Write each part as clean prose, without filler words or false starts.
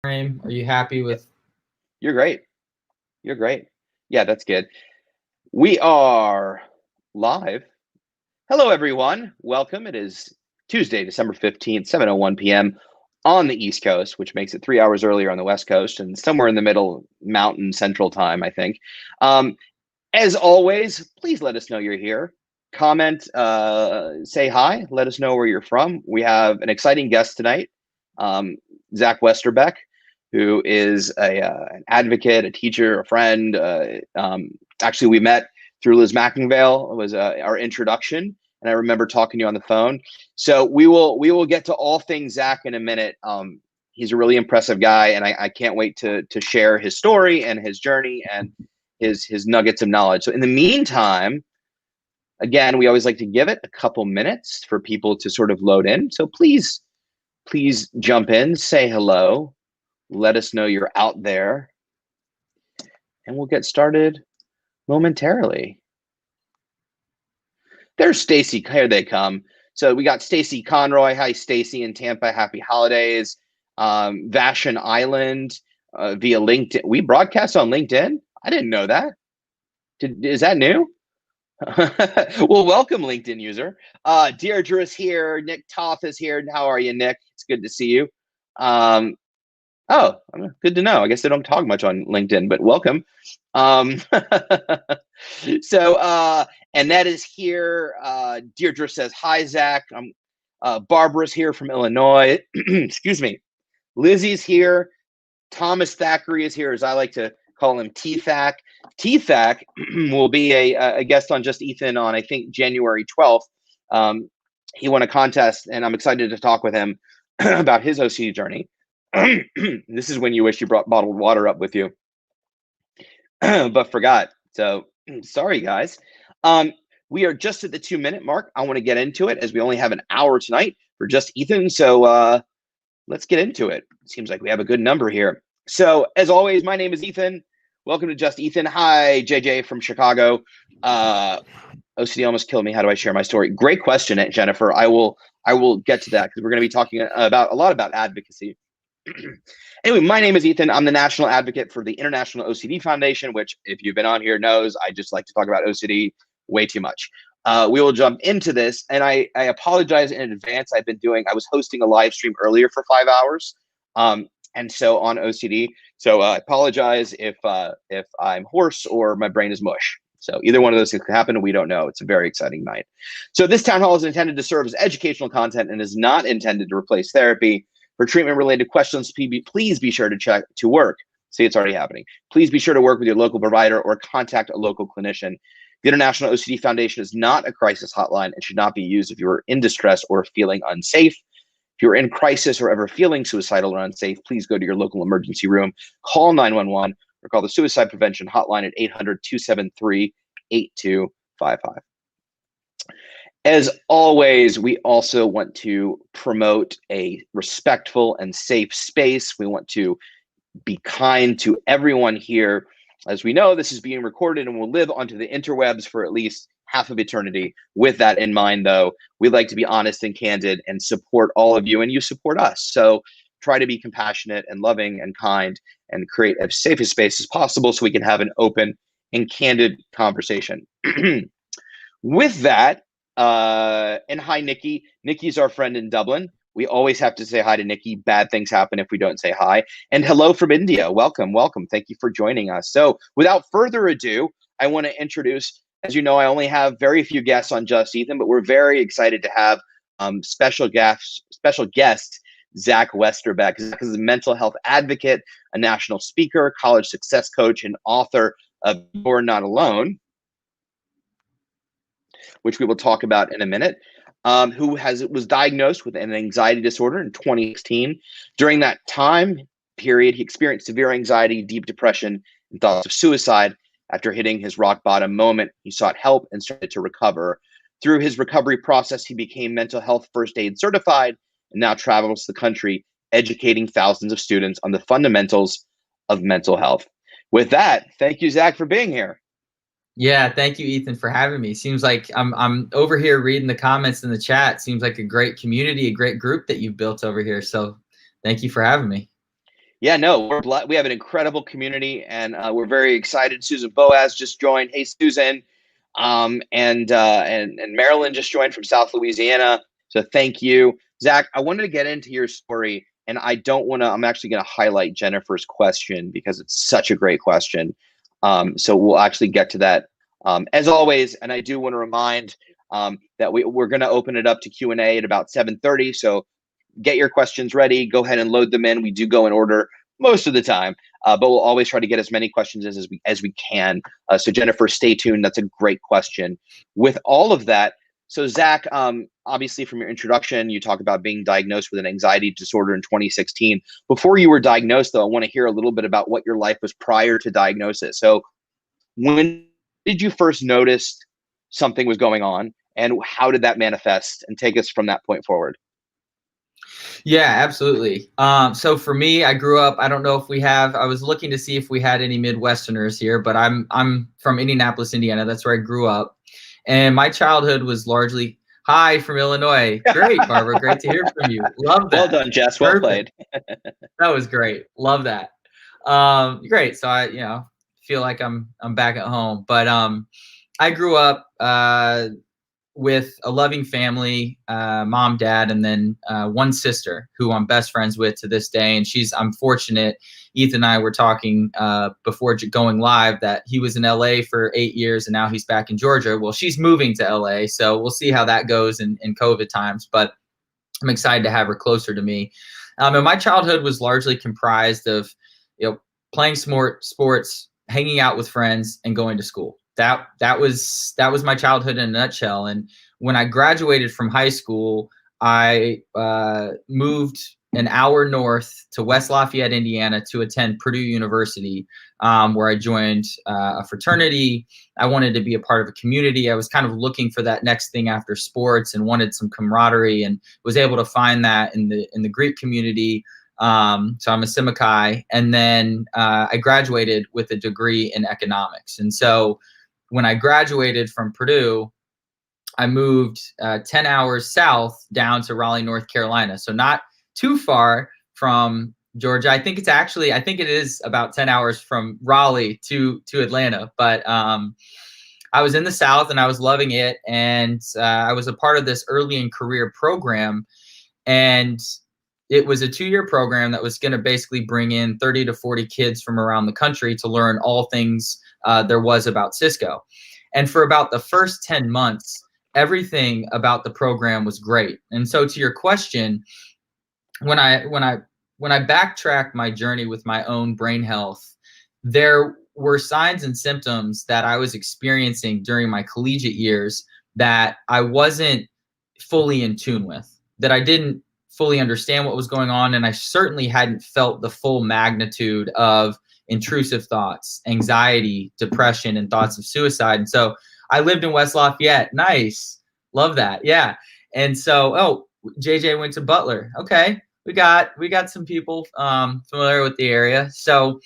frame? Are you happy with? You're great. You're great. Yeah, that's good. We are live. Hello, everyone. Welcome. It is Tuesday, December 15th, 7:01 p.m. on the East Coast, which makes it 3 hours earlier on the West Coast and somewhere in the middle, Mountain Central Time, I think. As always, please let us know you're here. Comment, say hi, let us know where you're from. We have an exciting guest tonight, Zach Westerbeck, who is an advocate, a teacher, a friend. Actually, we met through Liz McIngvale. It was our introduction, and I remember talking to you on the phone. So we will get to all things Zach in a minute. He's a really impressive guy, and I can't wait to share his story and his journey and his nuggets of knowledge. So in the meantime, again, we always like to give it a couple minutes for people to sort of load in. So please jump in, say hello, let us know you're out there, and we'll get started momentarily. There's Stacy. Here they come. So we got Stacy Conroy. Hi, Stacy in Tampa. Happy holidays. Vashon Island via LinkedIn. We broadcast on LinkedIn? I didn't know that. Is that new? Well, welcome, LinkedIn user. Deirdre is here. Nick Toth is here. How are you, Nick? It's good to see you. Oh, good to know. I guess they don't talk much on LinkedIn, but welcome. So Annette is here. Deirdre says, hi, Zach. Barbara's here from Illinois. Excuse me. Lizzie's here. Thomas Thackeray is here, as I like to call him, T-Thack. T-Thack will be a guest on Just Ethan on, I think, January 12th. He won a contest, and I'm excited to talk with him about his OCD journey. This is when you wish you brought bottled water up with you, but forgot. So sorry, guys. We are just at the 2-minute mark. I want to get into it as we only have an hour tonight for Just Ethan. So let's get into it. Seems like we have a good number here. So as always, my name is Ethan. Welcome to Just Ethan. Hi, JJ from Chicago. OCD almost killed me. How do I share my story? Great question, Jennifer. I will get to that because we're going to be talking a lot about advocacy. Anyway, my name is Ethan. I'm the national advocate for the International OCD Foundation, which, if you've been on here, knows I just like to talk about OCD way too much. We will jump into this, and I apologize in advance. I was hosting a live stream earlier for 5 hours, and so on OCD. So I apologize if I'm hoarse or my brain is mush. So either one of those things could happen, and we don't know. It's a very exciting night. So this town hall is intended to serve as educational content and is not intended to replace therapy. For treatment-related questions, please be sure to check to work. See, it's already happening. Please be sure to work with your local provider or contact a local clinician. The International OCD Foundation is not a crisis hotline and should not be used if you are in distress or feeling unsafe. If you're in crisis or ever feeling suicidal or unsafe, please go to your local emergency room, call 911, or call the Suicide Prevention Hotline at 800-273-8255. As always, we also want to promote a respectful and safe space. We want to be kind to everyone here. As we know, this is being recorded and will live onto the interwebs for at least half of eternity. With that in mind, though, we like to be honest and candid and support all of you, and you support us. So try to be compassionate and loving and kind and create as safe a space as possible so we can have an open and candid conversation. With that, and hi, Nikki. Nikki's our friend in Dublin. We always have to say hi to Nikki. Bad things happen if we don't say hi. And hello from India. Welcome, welcome. Thank you for joining us. So without further ado, I want to introduce, as you know, I only have very few guests on Just Ethan, but we're very excited to have special guest Zach Westerbeck. Zach is a mental health advocate, a national speaker, college success coach, and author of You're Not Alone, which we will talk about in a minute, who was diagnosed with an anxiety disorder in 2016. During that time period, he experienced severe anxiety, deep depression, and thoughts of suicide. After hitting his rock bottom moment, he sought help and started to recover. Through his recovery process, he became mental health first aid certified and now travels the country educating thousands of students on the fundamentals of mental health. With that, thank you, Zach, for being here. Yeah, thank you, Ethan, for having me. Seems like I'm over here reading the comments in the chat. Seems like a great community, a great group that you've built over here. So thank you for having me. Yeah, no, we have an incredible community, and we're very excited. Susan Boaz just joined. Hey, Susan. And Marilyn just joined from South Louisiana. So thank you. Zach, I wanted to get into your story, and I'm actually going to highlight Jennifer's question because it's such a great question. So we'll actually get to that as always. And I do want to remind that we're going to open it up to Q&A at about 7:30. So get your questions ready. Go ahead and load them in. We do go in order most of the time, but we'll always try to get as many questions as we can. So Jennifer, stay tuned. That's a great question. With all of that, so Zach, obviously from your introduction, you talk about being diagnosed with an anxiety disorder in 2016. Before you were diagnosed, though, I want to hear a little bit about what your life was prior to diagnosis. So when did you first notice something was going on, and how did that manifest? And take us from that point forward. Yeah, absolutely. So for me, I grew up, I don't know if I was looking to see if we had any Midwesterners here, but I'm from Indianapolis, Indiana. That's where I grew up. And my childhood was largely, hi from Illinois. Great, Barbara. Great to hear from you. Love that. Well done, Jess. Well played. That was great. Love that. Great. So I, feel like I'm back at home, but I grew up with a loving family, mom, dad, and then one sister who I'm best friends with to this day. And I'm fortunate. Ethan and I were talking before going live that he was in LA for 8 years and now he's back in Georgia. Well, she's moving to LA, so we'll see how that goes in COVID times, but I'm excited to have her closer to me. And my childhood was largely comprised of, playing sports, hanging out with friends, and going to school. That was my childhood in a nutshell. And when I graduated from high school, I moved an hour north to West Lafayette, Indiana, to attend Purdue University, where I joined a fraternity. I wanted to be a part of a community. I was kind of looking for that next thing after sports and wanted some camaraderie, and was able to find that in the Greek community. So I'm a Sigma Chi, and then I graduated with a degree in economics. And so when I graduated from Purdue, I moved 10 hours south down to Raleigh, North Carolina. So not too far from Georgia. I think it is about 10 hours from Raleigh to Atlanta. But I was in the South and I was loving it. And I was a part of this early in career program. And it was a 2-year program that was going to basically bring in 30 to 40 kids from around the country to learn all things there was about Cisco. And for about the first 10 months, everything about the program was great. And so to your question, when I backtrack my journey with my own brain health, there were signs and symptoms that I was experiencing during my collegiate years that I wasn't fully in tune with, that I didn't fully understand what was going on. And I certainly hadn't felt the full magnitude of intrusive thoughts, anxiety, depression, and thoughts of suicide. And so I lived in West Lafayette. Nice. Love that. Yeah. And so, JJ went to Butler. Okay. We got some people familiar with the area. So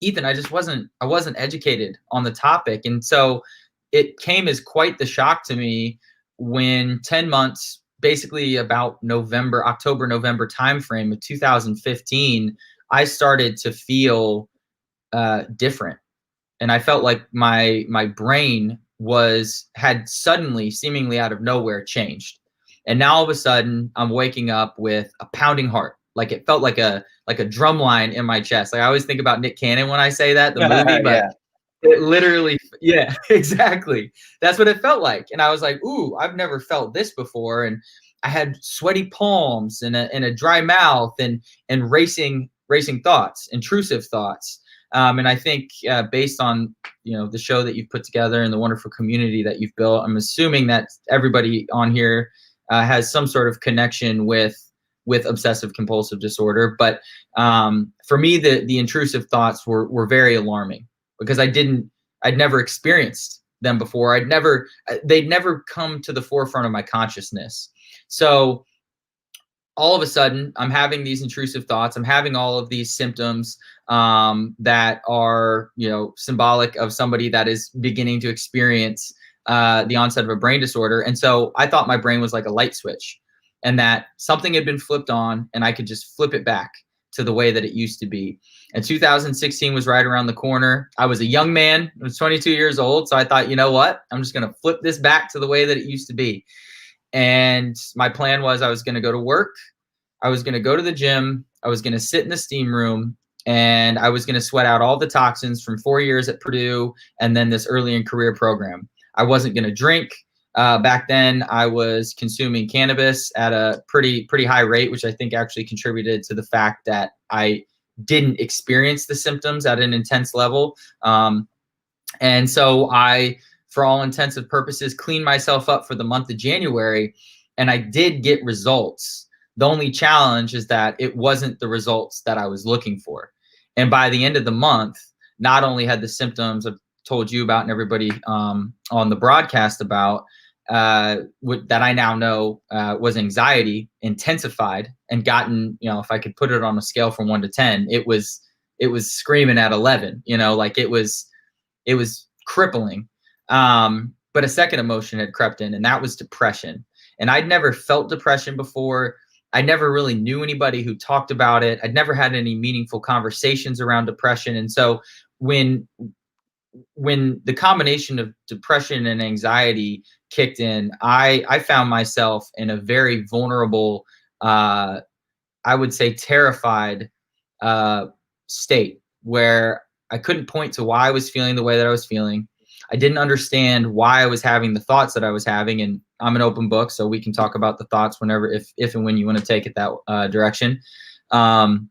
Ethan, I wasn't educated on the topic. And so it came as quite the shock to me when 10 months, basically about October, November timeframe of 2015, I started to feel different. And I felt like my brain had suddenly, seemingly out of nowhere, changed. And now all of a sudden I'm waking up with a pounding heart. Like it felt like a drum line in my chest. Like I always think about Nick Cannon when I say that, the movie, but it literally, yeah, exactly. That's what it felt like. And I was like, ooh, I've never felt this before. And I had sweaty palms and a dry mouth and racing thoughts, intrusive thoughts. And I think based on, the show that you've put together and the wonderful community that you've built, I'm assuming that everybody on here has some sort of connection with obsessive compulsive disorder. But for me, the intrusive thoughts were very alarming because I'd never experienced them before. They'd never come to the forefront of my consciousness. So all of a sudden I'm having these intrusive thoughts. I'm having all of these symptoms that are, symbolic of somebody that is beginning to experience the onset of a brain disorder. And so I thought my brain was like a light switch. and that something had been flipped on and I could just flip it back to the way that it used to be. And 2016 was right around the corner. I was a young man. I was 22 years old. So I thought, you know what? I'm just going to flip this back to the way that it used to be. And my plan was I was going to go to work. I was going to go to the gym. I was going to sit in the steam room, and I was going to sweat out all the toxins from 4 years at Purdue and then this early in career program. I wasn't going to drink. Back then, I was consuming cannabis at a pretty high rate, which I think actually contributed to the fact that I didn't experience the symptoms at an intense level. And so I, for all intents and purposes, cleaned myself up for the month of January, and I did get results. The only challenge is that it wasn't the results that I was looking for. And by the end of the month, not only had the symptoms I've told you about and everybody on the broadcast about, that I now know was anxiety intensified and gotten, if I could put it on a scale from 1 to 10, it was screaming at 11, like it was crippling. But a second emotion had crept in, and that was depression. And I'd never felt depression before. I never really knew anybody who talked about it. I'd never had any meaningful conversations around depression. And so when the combination of depression and anxiety kicked in, I found myself in a very vulnerable, I would say terrified state where I couldn't point to why I was feeling the way that I was feeling. I didn't understand why I was having the thoughts that I was having. And I'm an open book, so we can talk about the thoughts whenever, if and when you want to take it that direction. And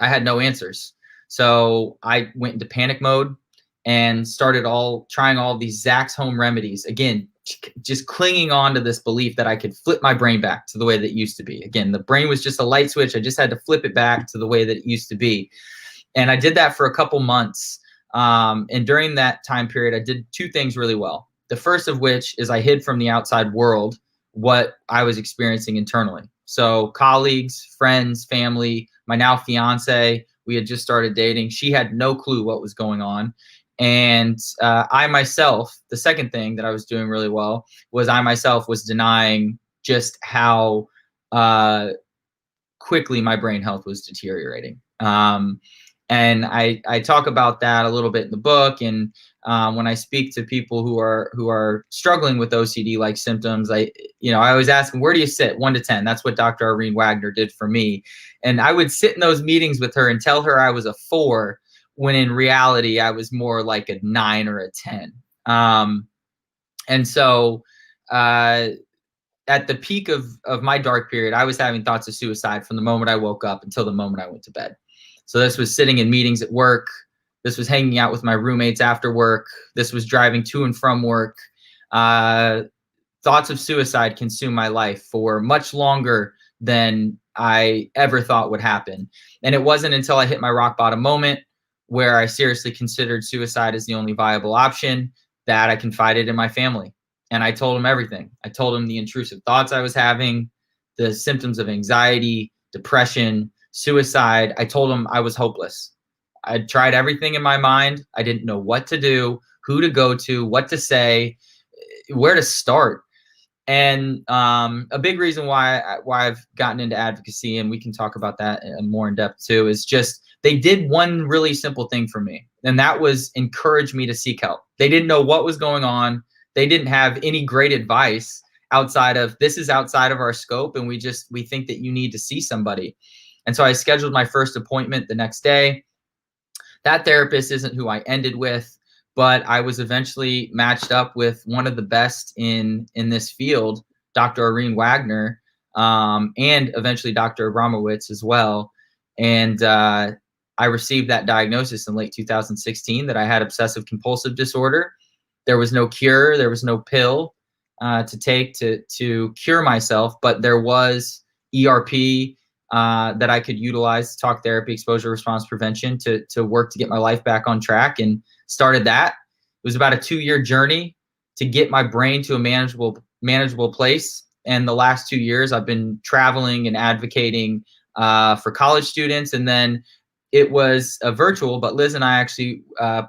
I had no answers. So I went into panic mode and started trying all these Zach's home remedies. Again, just clinging on to this belief that I could flip my brain back to the way that it used to be. Again, the brain was just a light switch. I just had to flip it back to the way that it used to be. And I did that for a couple months. And during that time period, I did two things really well. The first of which is I hid from the outside world what I was experiencing internally. So colleagues, friends, family, my now fiance, we had just started dating. She had no clue what was going on. And I myself, the second thing that I was doing really well was I myself was denying just how quickly my brain health was deteriorating. And I talk about that a little bit in the book. And when I speak to people who are struggling with OCD-like symptoms, I always ask them, where do you sit? 1 to 10. That's what Dr. Irene Wagner did for me. And I would sit in those meetings with her and tell her I was a 4, when in reality I was more like a 9 or a 10. And so at the peak of my dark period, I was having thoughts of suicide from the moment I woke up until the moment I went to bed. So this was sitting in meetings at work. This was hanging out with my roommates after work. This was driving to and from work. Thoughts of suicide consumed my life for much longer than I ever thought would happen. And it wasn't until I hit my rock bottom moment where I seriously considered suicide as the only viable option that I confided in my family. And I told them everything. I told them the intrusive thoughts I was having, the symptoms of anxiety, depression, suicide. I told them I was hopeless. I'd tried everything in my mind. I didn't know what to do, who to go to, what to say, where to start. And a big reason why I've gotten into advocacy, and we can talk about that more in depth too, is just they did one really simple thing for me, and that was encourage me to seek help. They didn't know what was going on. They didn't have any great advice outside of, this is outside of our scope, and we think that you need to see somebody. And so I scheduled my first appointment the next day. That therapist isn't who I ended with, but I was eventually matched up with one of the best in this field, Dr. Irene Wagner, and eventually Dr. Abramowitz as well. And I received that diagnosis in late 2016 that I had obsessive compulsive disorder. There was no cure. There was no pill to take to cure myself, but there was ERP that I could utilize, talk therapy, exposure response prevention, to work to get my life back on track, and started that. It was about a 2-year journey to get my brain to a manageable place. And the last 2 years I've been traveling and advocating for college students. And then it was a virtual, but Liz and I actually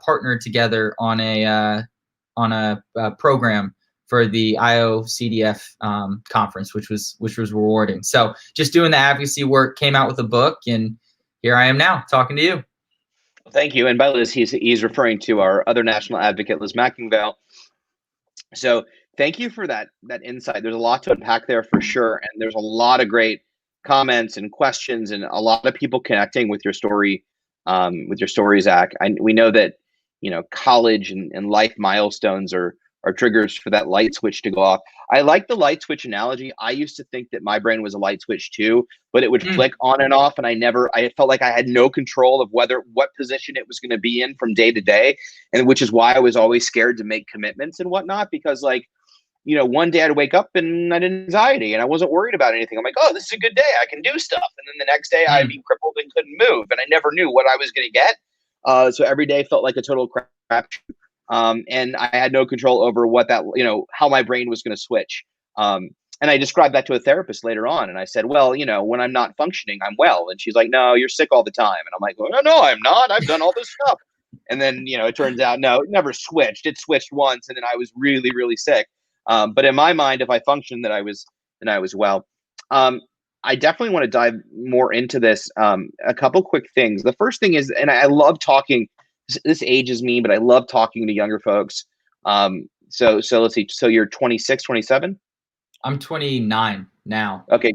partnered together on a program for the IOCDF conference, which was rewarding. So just doing the advocacy work, came out with a book, and here I am now talking to you. Thank you. And by Liz, he's referring to our other national advocate, Liz Mackingvale. So thank you for that insight. There's a lot to unpack there for sure, and there's a lot of great comments and questions, and a lot of people connecting with your story, Zach. We know that college and life milestones are triggers for that light switch to go off. I like the light switch analogy. I used to think that my brain was a light switch too, but it would flick on and off, and I felt like I had no control of what position it was going to be in from day to day, and which is why I was always scared to make commitments and whatnot, because one day I'd wake up and I had anxiety and I wasn't worried about anything. I'm like, oh, this is a good day, I can do stuff. And then the next day I'd be crippled and couldn't move, and I never knew what I was going to get. So every day felt like a total crap. And I had no control over how my brain was going to switch. And I described that to a therapist later on. And I said, well, when I'm not functioning, I'm well. And she's like, no, you're sick all the time. And I'm like, well, no, I'm not. I've done all this stuff. And then, it turns out, no, it never switched. It switched once. And then I was really, really sick. But in my mind, if I functioned, then I was well. I definitely want to dive more into this. A couple quick things. The first thing is, and I love talking, this ages me, but I love talking to younger folks. So let's see. So you're 26, 27? I'm 29 now. Okay.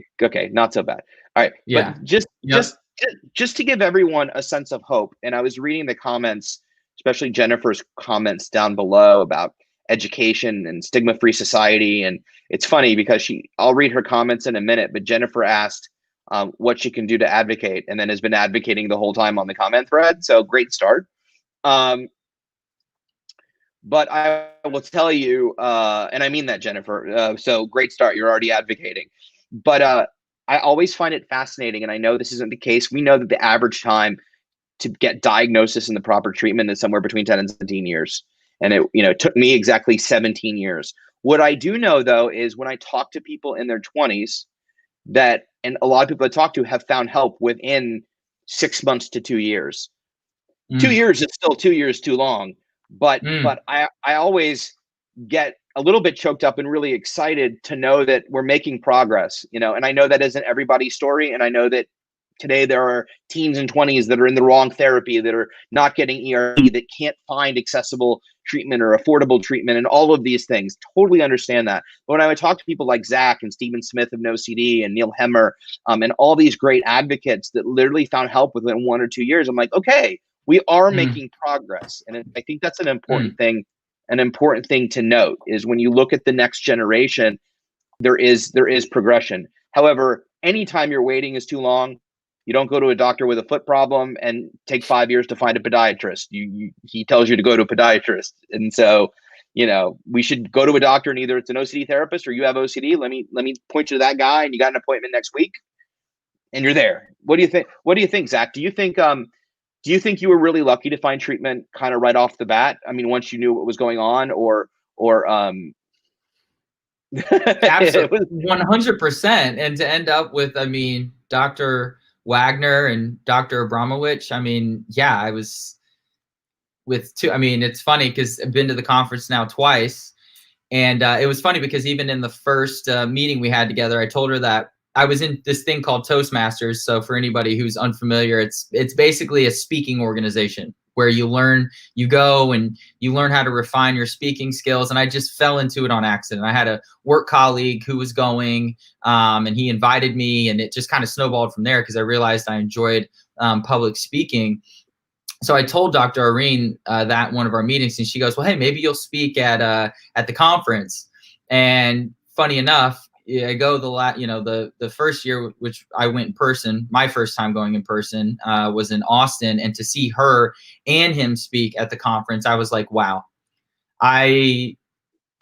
Not so bad. All right. Yeah. But just to give everyone a sense of hope. And I was reading the comments, especially Jennifer's comments down below about education and stigma-free society. And it's funny because I'll read her comments in a minute, but Jennifer asked what she can do to advocate, and then has been advocating the whole time on the comment thread. So great start. But I will tell you, and I mean that, Jennifer, so great start. You're already advocating. But I always find it fascinating, and I know this isn't the case. We know that the average time to get diagnosis and the proper treatment is somewhere between 10 and 17 years. And it took me exactly 17 years. What I do know, though, is when I talk to people in their 20s, and a lot of people I talk to have found help within 6 months to 2 years. 2 years is still 2 years too long. But I always get a little bit choked up and really excited to know that we're making progress, and I know that isn't everybody's story. And I know that today there are teens and 20s that are in the wrong therapy, that are not getting ERP, that can't find accessible treatment or affordable treatment, and all of these things. Totally understand that. But when I would talk to people like Zach and Stephen Smith of NoCD and Neil Hemmer, and all these great advocates that literally found help within 1 or 2 years, I'm like, okay, we are making progress. And I think that's an important thing. An important thing to note is when you look at the next generation, there is progression. However, anytime you're waiting is too long. You don't go to a doctor with a foot problem and take 5 years to find a podiatrist. He tells you to go to a podiatrist. And so, we should go to a doctor, and either it's an OCD therapist or you have OCD. Let me point you to that guy, and you got an appointment next week and you're there. What do you think? What do you think, Zach? Do you think you were really lucky to find treatment kind of right off the bat? I mean, once you knew what was going on, or Absolutely, 100%. And to end up with, Dr. Wagner and Dr. Abramowitz, I was with two. It's funny because I've been to the conference now twice, and it was funny because even in the first meeting we had together, I told her that I was in this thing called Toastmasters. So for anybody who's unfamiliar, it's basically a speaking organization where you go and you learn how to refine your speaking skills. And I just fell into it on accident. I had a work colleague who was going, and he invited me, and it just kind of snowballed from there because I realized I enjoyed public speaking. So I told Dr. Irene that one of our meetings, and she goes, well, hey, maybe you'll speak at the conference. And funny enough, I go the first year, which I went in person, my first time going in person was in Austin, and to see her and him speak at the conference, I was like, wow. I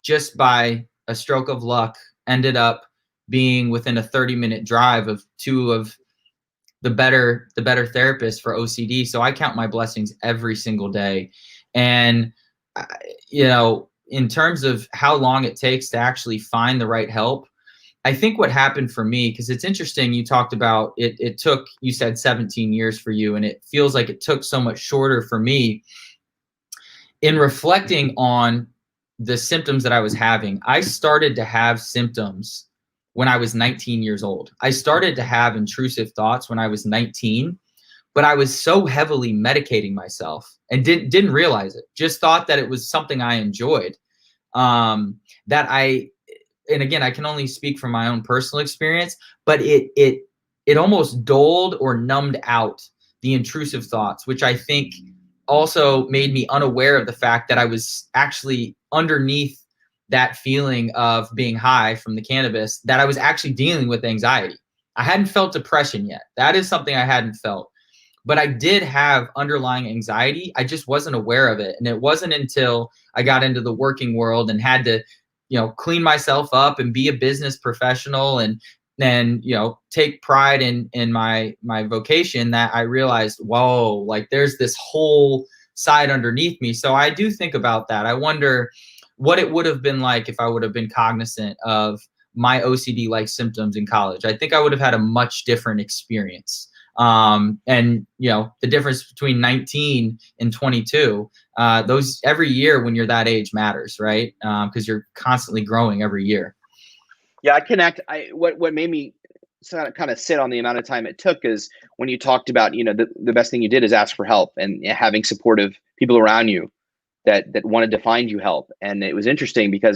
just by a stroke of luck ended up being within a 30-minute drive of two of the better therapists for OCD. So I count my blessings every single day. And, in terms of how long it takes to actually find the right help, I think what happened for me, because it's interesting, you talked about it took, you said 17 years for you, and it feels like it took so much shorter for me. In reflecting on the symptoms that I was having, I started to have symptoms when I was 19 years old. I started to have intrusive thoughts when I was 19, but I was so heavily medicating myself and didn't realize it. Just thought that it was something I enjoyed. That I, and again, I can only speak from my own personal experience, but it almost dulled or numbed out the intrusive thoughts, which I think also made me unaware of the fact that I was actually underneath that feeling of being high from the cannabis, that I was actually dealing with anxiety. I hadn't felt depression yet. That is something I hadn't felt. But I did have underlying anxiety. I just wasn't aware of it. And it wasn't until I got into the working world and had to, clean myself up and be a business professional and take pride in my vocation that I realized, whoa, like there's this whole side underneath me. So I do think about that. I wonder what it would have been like if I would have been cognizant of my OCD-like symptoms in college. I think I would have had a much different experience. And the difference between 19 and 22, those every year when you're that age matters, right? Because you're constantly growing every year. Yeah, I connect. What made me kind of sit on the amount of time it took is when you talked about, the best thing you did is ask for help and having supportive people around you that wanted to find you help. And it was interesting because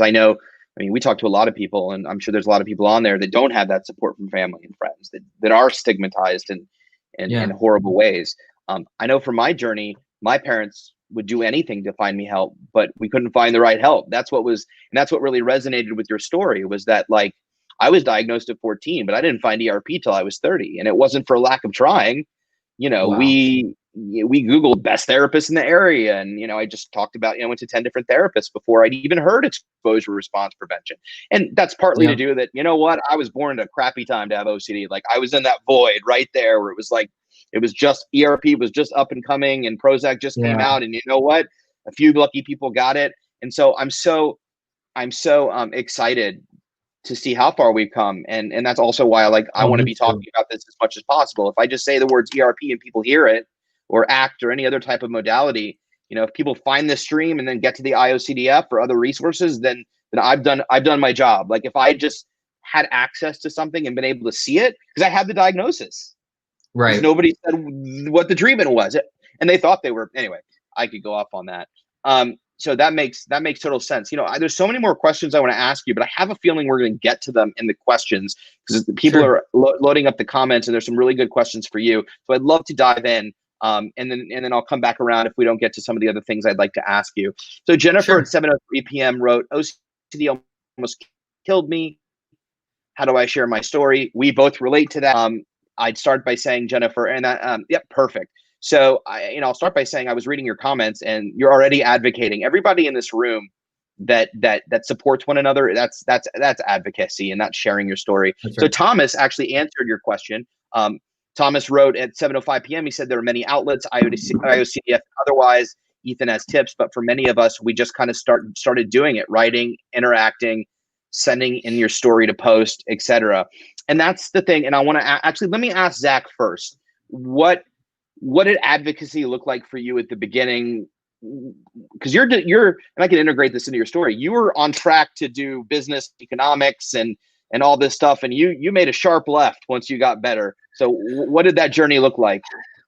we talked to a lot of people, and I'm sure there's a lot of people on there that don't have that support from family and friends that are stigmatized in horrible ways. I know from my journey, my parents would do anything to find me help, but we couldn't find the right help. That's what really resonated with your story, was that, like, I was diagnosed at 14, but I didn't find ERP till I was 30. And it wasn't for lack of trying. Wow. We Googled best therapists in the area. And, I just talked about, I went to 10 different therapists before I'd even heard exposure response prevention. And that's partly to do that, I was born at a crappy time to have OCD. Like, I was in that void right there where it was like, it was just ERP was just up and coming and Prozac just came out. And a few lucky people got it. And so I'm so excited to see how far we've come. And that's also why I want to be talking about this as much as possible. If I just say the words ERP and people hear it, or ACT or any other type of modality, if people find this stream and then get to the IOCDF or other resources, then I've done my job. Like, if I just had access to something and been able to see it, because I had the diagnosis. Right. Nobody said what the treatment was, and they thought they were. Anyway, I could go off on that. So that makes total sense. There's so many more questions I want to ask you, but I have a feeling we're going to get to them in the questions, because people are loading up the comments, and there's some really good questions for you. So I'd love to dive in, and then I'll come back around if we don't get to some of the other things I'd like to ask you. So Jennifer at 7:03 p.m. wrote, "OCD almost killed me. How do I share my story?" We both relate to that. I'd start by saying, Jennifer, and yep, perfect. So I'll start by saying I was reading your comments, and you're already advocating. Everybody in this room that supports one another, that's advocacy, and that's sharing your story. That's right. So Thomas actually answered your question. Thomas wrote at 7:05 p.m. He said there are many outlets, IOCDF, otherwise. Ethan has tips, but for many of us, we just kind of started doing it, writing, interacting, sending in your story to post, etc. And that's the thing. And I want to let me ask Zach first. What did advocacy look like for you at the beginning? Because you're, and I can integrate this into your story. You were on track to do business economics and all this stuff, and you made a sharp left once you got better. So what did that journey look like?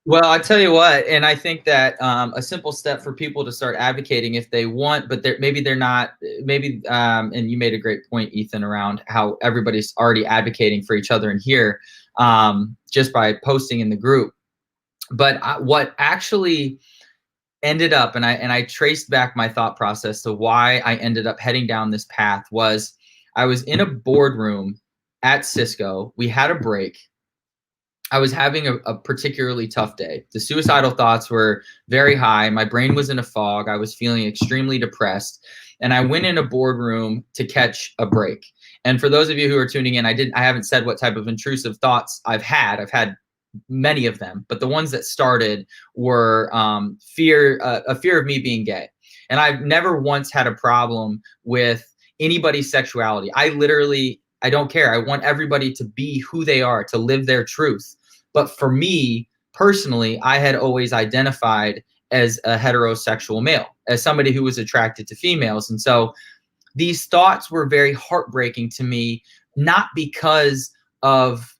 Well, I tell you what, and I think that a simple step for people to start advocating if they want, but they're not, and you made a great point, Ethan, around how everybody's already advocating for each other in here, just by posting in the group. But what actually ended up, and I traced back my thought process to why I ended up heading down this path, was I was in a boardroom at Cisco. We had a break. I was having a particularly tough day. The suicidal thoughts were very high. My brain was in a fog. I was feeling extremely depressed. And I went in a boardroom to catch a break. And for those of you who are tuning in, I haven't said what type of intrusive thoughts I've had. I've had many of them, but the ones that started were a fear of me being gay. And I've never once had a problem with anybody's sexuality. I don't care. I want everybody to be who they are, to live their truth. But for me personally, I had always identified as a heterosexual male, as somebody who was attracted to females. And so these thoughts were very heartbreaking to me, not because of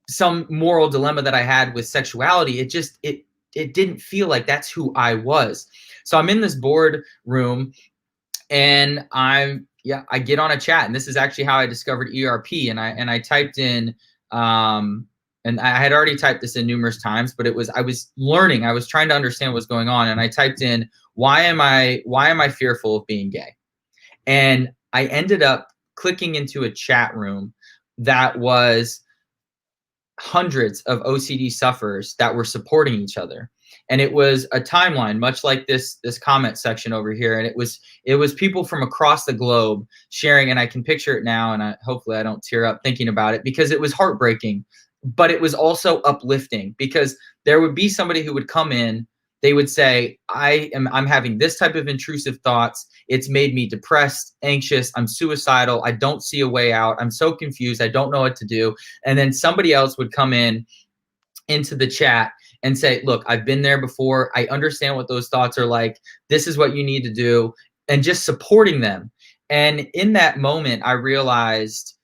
some moral dilemma that I had with sexuality. It didn't feel like that's who I was. So I'm in this board room, and I get on a chat, and this is actually how I discovered ERP. And I typed in, and I had already typed this in numerous times, but I was learning, I was trying to understand what's going on. And I typed in, why am I fearful of being gay? And I ended up clicking into a chat room that was hundreds of OCD sufferers that were supporting each other. And it was a timeline, much like this comment section over here. And it was people from across the globe sharing, and I can picture it now, and hopefully I don't tear up thinking about it, because it was heartbreaking, but it was also uplifting, because there would be somebody who would come in, they would say, I'm having this type of intrusive thoughts. It's made me depressed, anxious, I'm suicidal, I don't see a way out, I'm so confused, I don't know what to do. And then somebody else would come into the chat and say, look, I've been there before, I understand what those thoughts are like, this is what you need to do, and just supporting them. And in that moment, I realized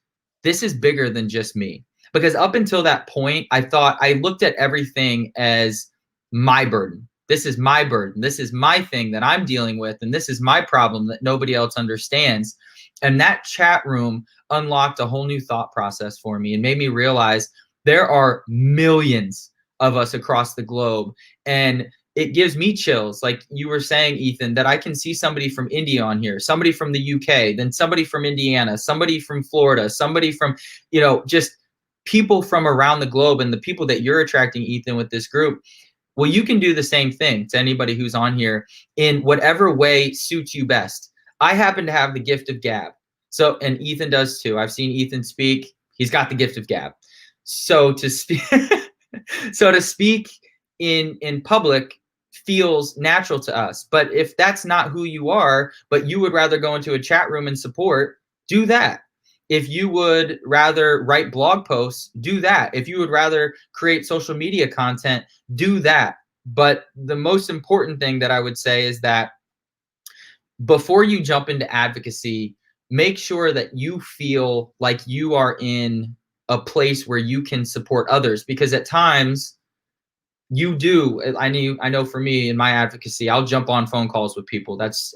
this is bigger than just me. Because up until that point, I looked at everything as my burden. This is my burden. This is my thing that I'm dealing with. And this is my problem that nobody else understands. And that chat room unlocked a whole new thought process for me and made me realize there are millions of us across the globe. And it gives me chills, like you were saying, Ethan, that I can see somebody from India on here, somebody from the UK, then somebody from Indiana, somebody from Florida, somebody from, just people from around the globe, and the people that you're attracting, Ethan, with this group. Well, you can do the same thing to anybody who's on here in whatever way suits you best. I happen to have the gift of gab. So, and Ethan does too. I've seen Ethan speak. He's got the gift of gab. So to speak, in public feels natural to us. But if that's not who you are, but you would rather go into a chat room and support, do that. If you would rather write blog posts, do that. If you would rather create social media content, do that. But the most important thing that I would say is that before you jump into advocacy, make sure that you feel like you are in a place where you can support others, because at times you do. I know for me in my advocacy, I'll jump on phone calls with people. It's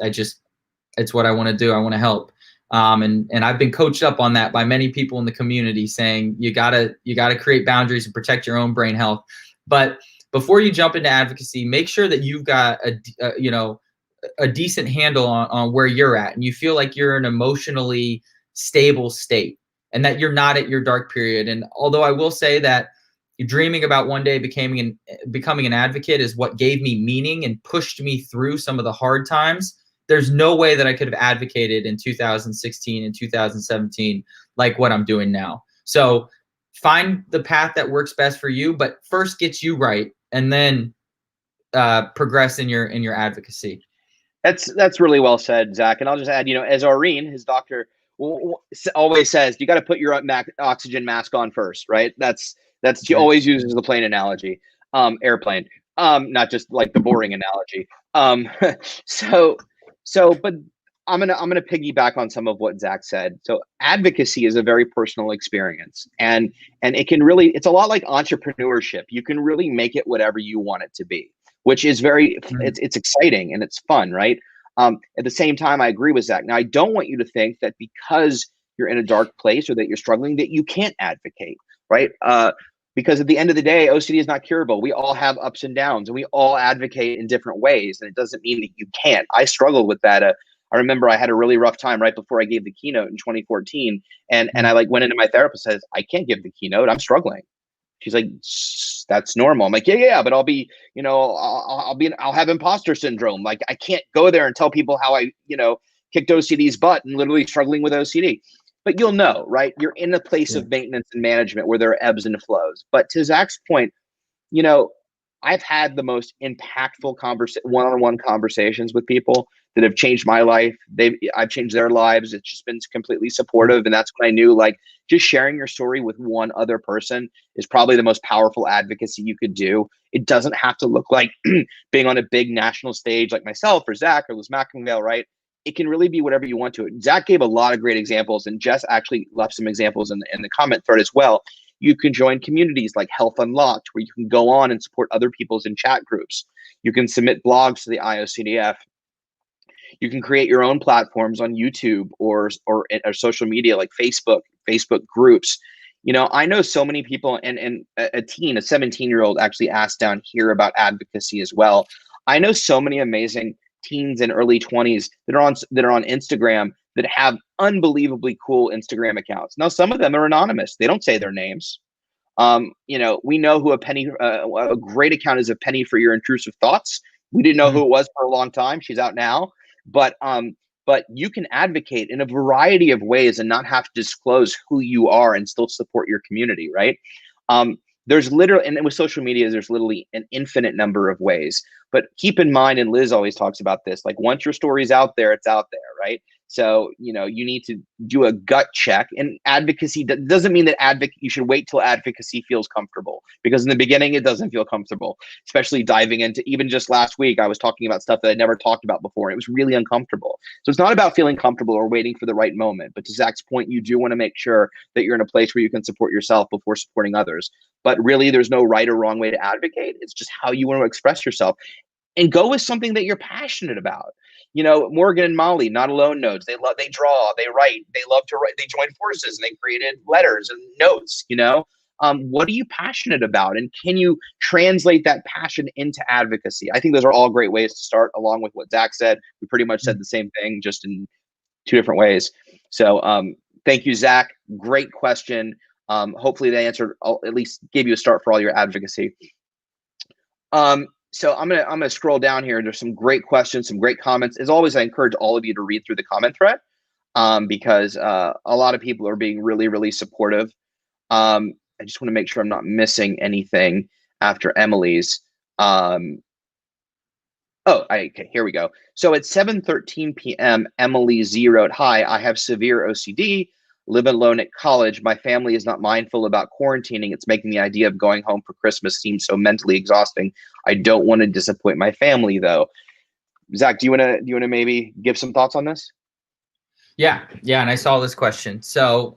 what I want to do. I want to help. And I've been coached up on that by many people in the community, saying you gotta create boundaries and protect your own brain health. But before you jump into advocacy, make sure that you've got a decent handle on where you're at, and you feel like you're in an emotionally stable state, and that you're not at your dark period. And although I will say that dreaming about one day becoming an advocate is what gave me meaning and pushed me through some of the hard times, there's no way that I could have advocated in 2016 and 2017 like what I'm doing now. So find the path that works best for you, but first get you right, and then progress in your advocacy. That's really well said, Zach. And I'll just add, as Aureen, his doctor, always says, you got to put your oxygen mask on first, right? That's she always uses the plane analogy, airplane, not just like the boring analogy. But I'm gonna piggyback on some of what Zach said. So advocacy is a very personal experience, and it can really, it's a lot like entrepreneurship. You can really make it whatever you want it to be, which is it's exciting and it's fun, right? At the same time, I agree with Zach. Now, I don't want you to think that because you're in a dark place or that you're struggling that you can't advocate, right? Because at the end of the day, OCD is not curable. We all have ups and downs, and we all advocate in different ways. And it doesn't mean that you can't. I struggled with that. I remember I had a really rough time right before I gave the keynote in 2014. And I went into my therapist and says, I can't give the keynote. I'm struggling. She's like, that's normal. I'm like, yeah, but I'll be, I'll have imposter syndrome. Like, I can't go there and tell people how I, kicked OCD's butt and literally struggling with OCD. But you'll know, right? You're in a place of maintenance and management where there are ebbs and flows. But to Zach's point, I've had the most impactful one-on-one conversations with people that have changed my life. I've changed their lives. It's just been completely supportive. And that's when I knew, like, just sharing your story with one other person is probably the most powerful advocacy you could do. It doesn't have to look like being on a big national stage like myself or Zach or Liz McIngvale, right? It can really be whatever you want to. Zach gave a lot of great examples, and Jess actually left some examples in the comment thread as well. You can join communities like Health Unlocked, where you can go on and support other people's in chat groups. You can submit blogs to the IOCDF. You can create your own platforms on YouTube or social media like Facebook groups. You know, I know so many people, and a 17-year-old actually asked down here about advocacy as well. I know so many amazing teens and early 20s that are on Instagram that have unbelievably cool Instagram accounts. Now, some of them are anonymous. They don't say their names. You know, we know who a great account is, a Penny for Your Intrusive Thoughts. We didn't know who it was for a long time. She's out now. But you can advocate in a variety of ways and not have to disclose who you are and still support your community, right? There's literally, and with social media, there's literally an infinite number of ways. But keep in mind, and Liz always talks about this, like, once your story's out there, it's out there, right? So, you know, you need to do a gut check. And advocacy doesn't mean that you should wait till advocacy feels comfortable, because in the beginning, it doesn't feel comfortable, especially diving into, even just last week, I was talking about stuff that I never talked about before. And it was really uncomfortable. So it's not about feeling comfortable or waiting for the right moment. But to Zach's point, you do want to make sure that you're in a place where you can support yourself before supporting others. But really, there's no right or wrong way to advocate. It's just how you want to express yourself, and go with something that you're passionate about. You know, Morgan and Molly, Not Alone Notes. They draw, they write, they love to write. They joined forces and they created letters and notes. You know, what are you passionate about, and can you translate that passion into advocacy? I think those are all great ways to start. Along with what Zach said, we pretty much said the same thing, just in two different ways. So, thank you, Zach. Great question. Hopefully they answered, at least gave you a start for all your advocacy. So I'm gonna scroll down here. There's some great questions, some great comments. As always, I encourage all of you to read through the comment thread, because a lot of people are being really, really supportive. I just want to make sure I'm not missing anything after Emily's. Okay, here we go. So at 7:13 p.m., Emily Z wrote, "Hi, I have severe OCD. Live alone at college. My family is not mindful about quarantining. It's making the idea of going home for Christmas seem so mentally exhausting. I don't want to disappoint my family, though." Zach, do you want to maybe give some thoughts on this? Yeah, and I saw this question. So,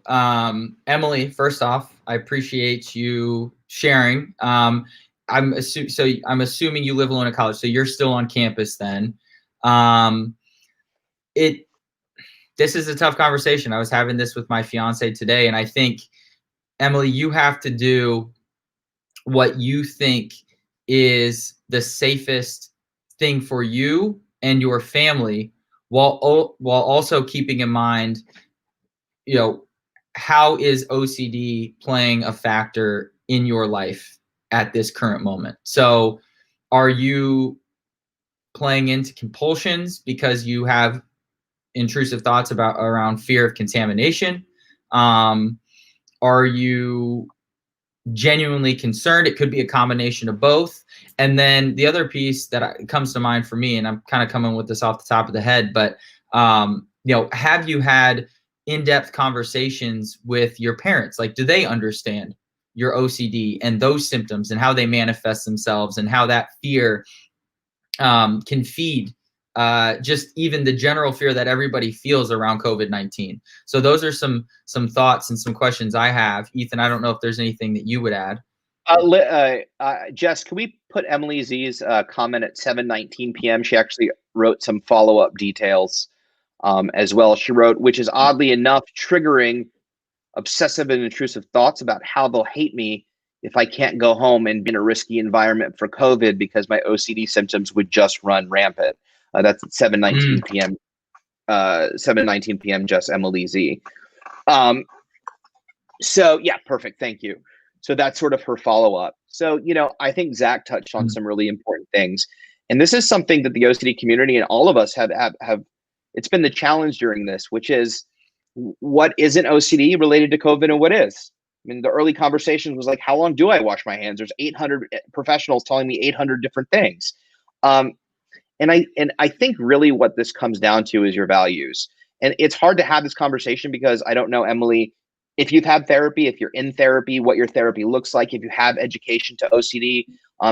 Emily, first off, I appreciate you sharing. I'm assuming you live alone at college, so you're still on campus then. This is a tough conversation. I was having this with my fiance today, and I think, Emily, you have to do what you think is the safest thing for you and your family, while also keeping in mind, you know, how is OCD playing a factor in your life at this current moment? So are you playing into compulsions because you have intrusive thoughts around fear of contamination? Are you genuinely concerned? It could be a combination of both. And then the other piece that comes to mind for me, and I'm kind of coming with this off the top of the head, but you know, have you had in-depth conversations with your parents? Like, do they understand your OCD and those symptoms and how they manifest themselves, and how that fear can feed just even the general fear that everybody feels around COVID-19. So those are some thoughts and some questions I have. Ethan, I don't know if there's anything that you would add. Jess, can we put Emily Z's comment at 7:19 p.m.? She actually wrote some follow-up details as well. She wrote, "Which is oddly enough triggering obsessive and intrusive thoughts about how they'll hate me if I can't go home and be in a risky environment for COVID because my OCD symptoms would just run rampant." That's at 7:19 p.m. 7:19 p.m. Just Emily Z. So yeah, perfect. Thank you. So that's sort of her follow-up. So, you know, I think Zach touched on some really important things. And this is something that the OCD community and all of us have it's been the challenge during this, which is, what isn't OCD related to COVID and what is? mean, the early conversation was like, how long do I wash my hands? There's 800 professionals telling me 800 different things. And I think really what this comes down to is your values. And it's hard to have this conversation because I don't know, Emily, if you've had therapy, if you're in therapy, what your therapy looks like, if you have education to OCD.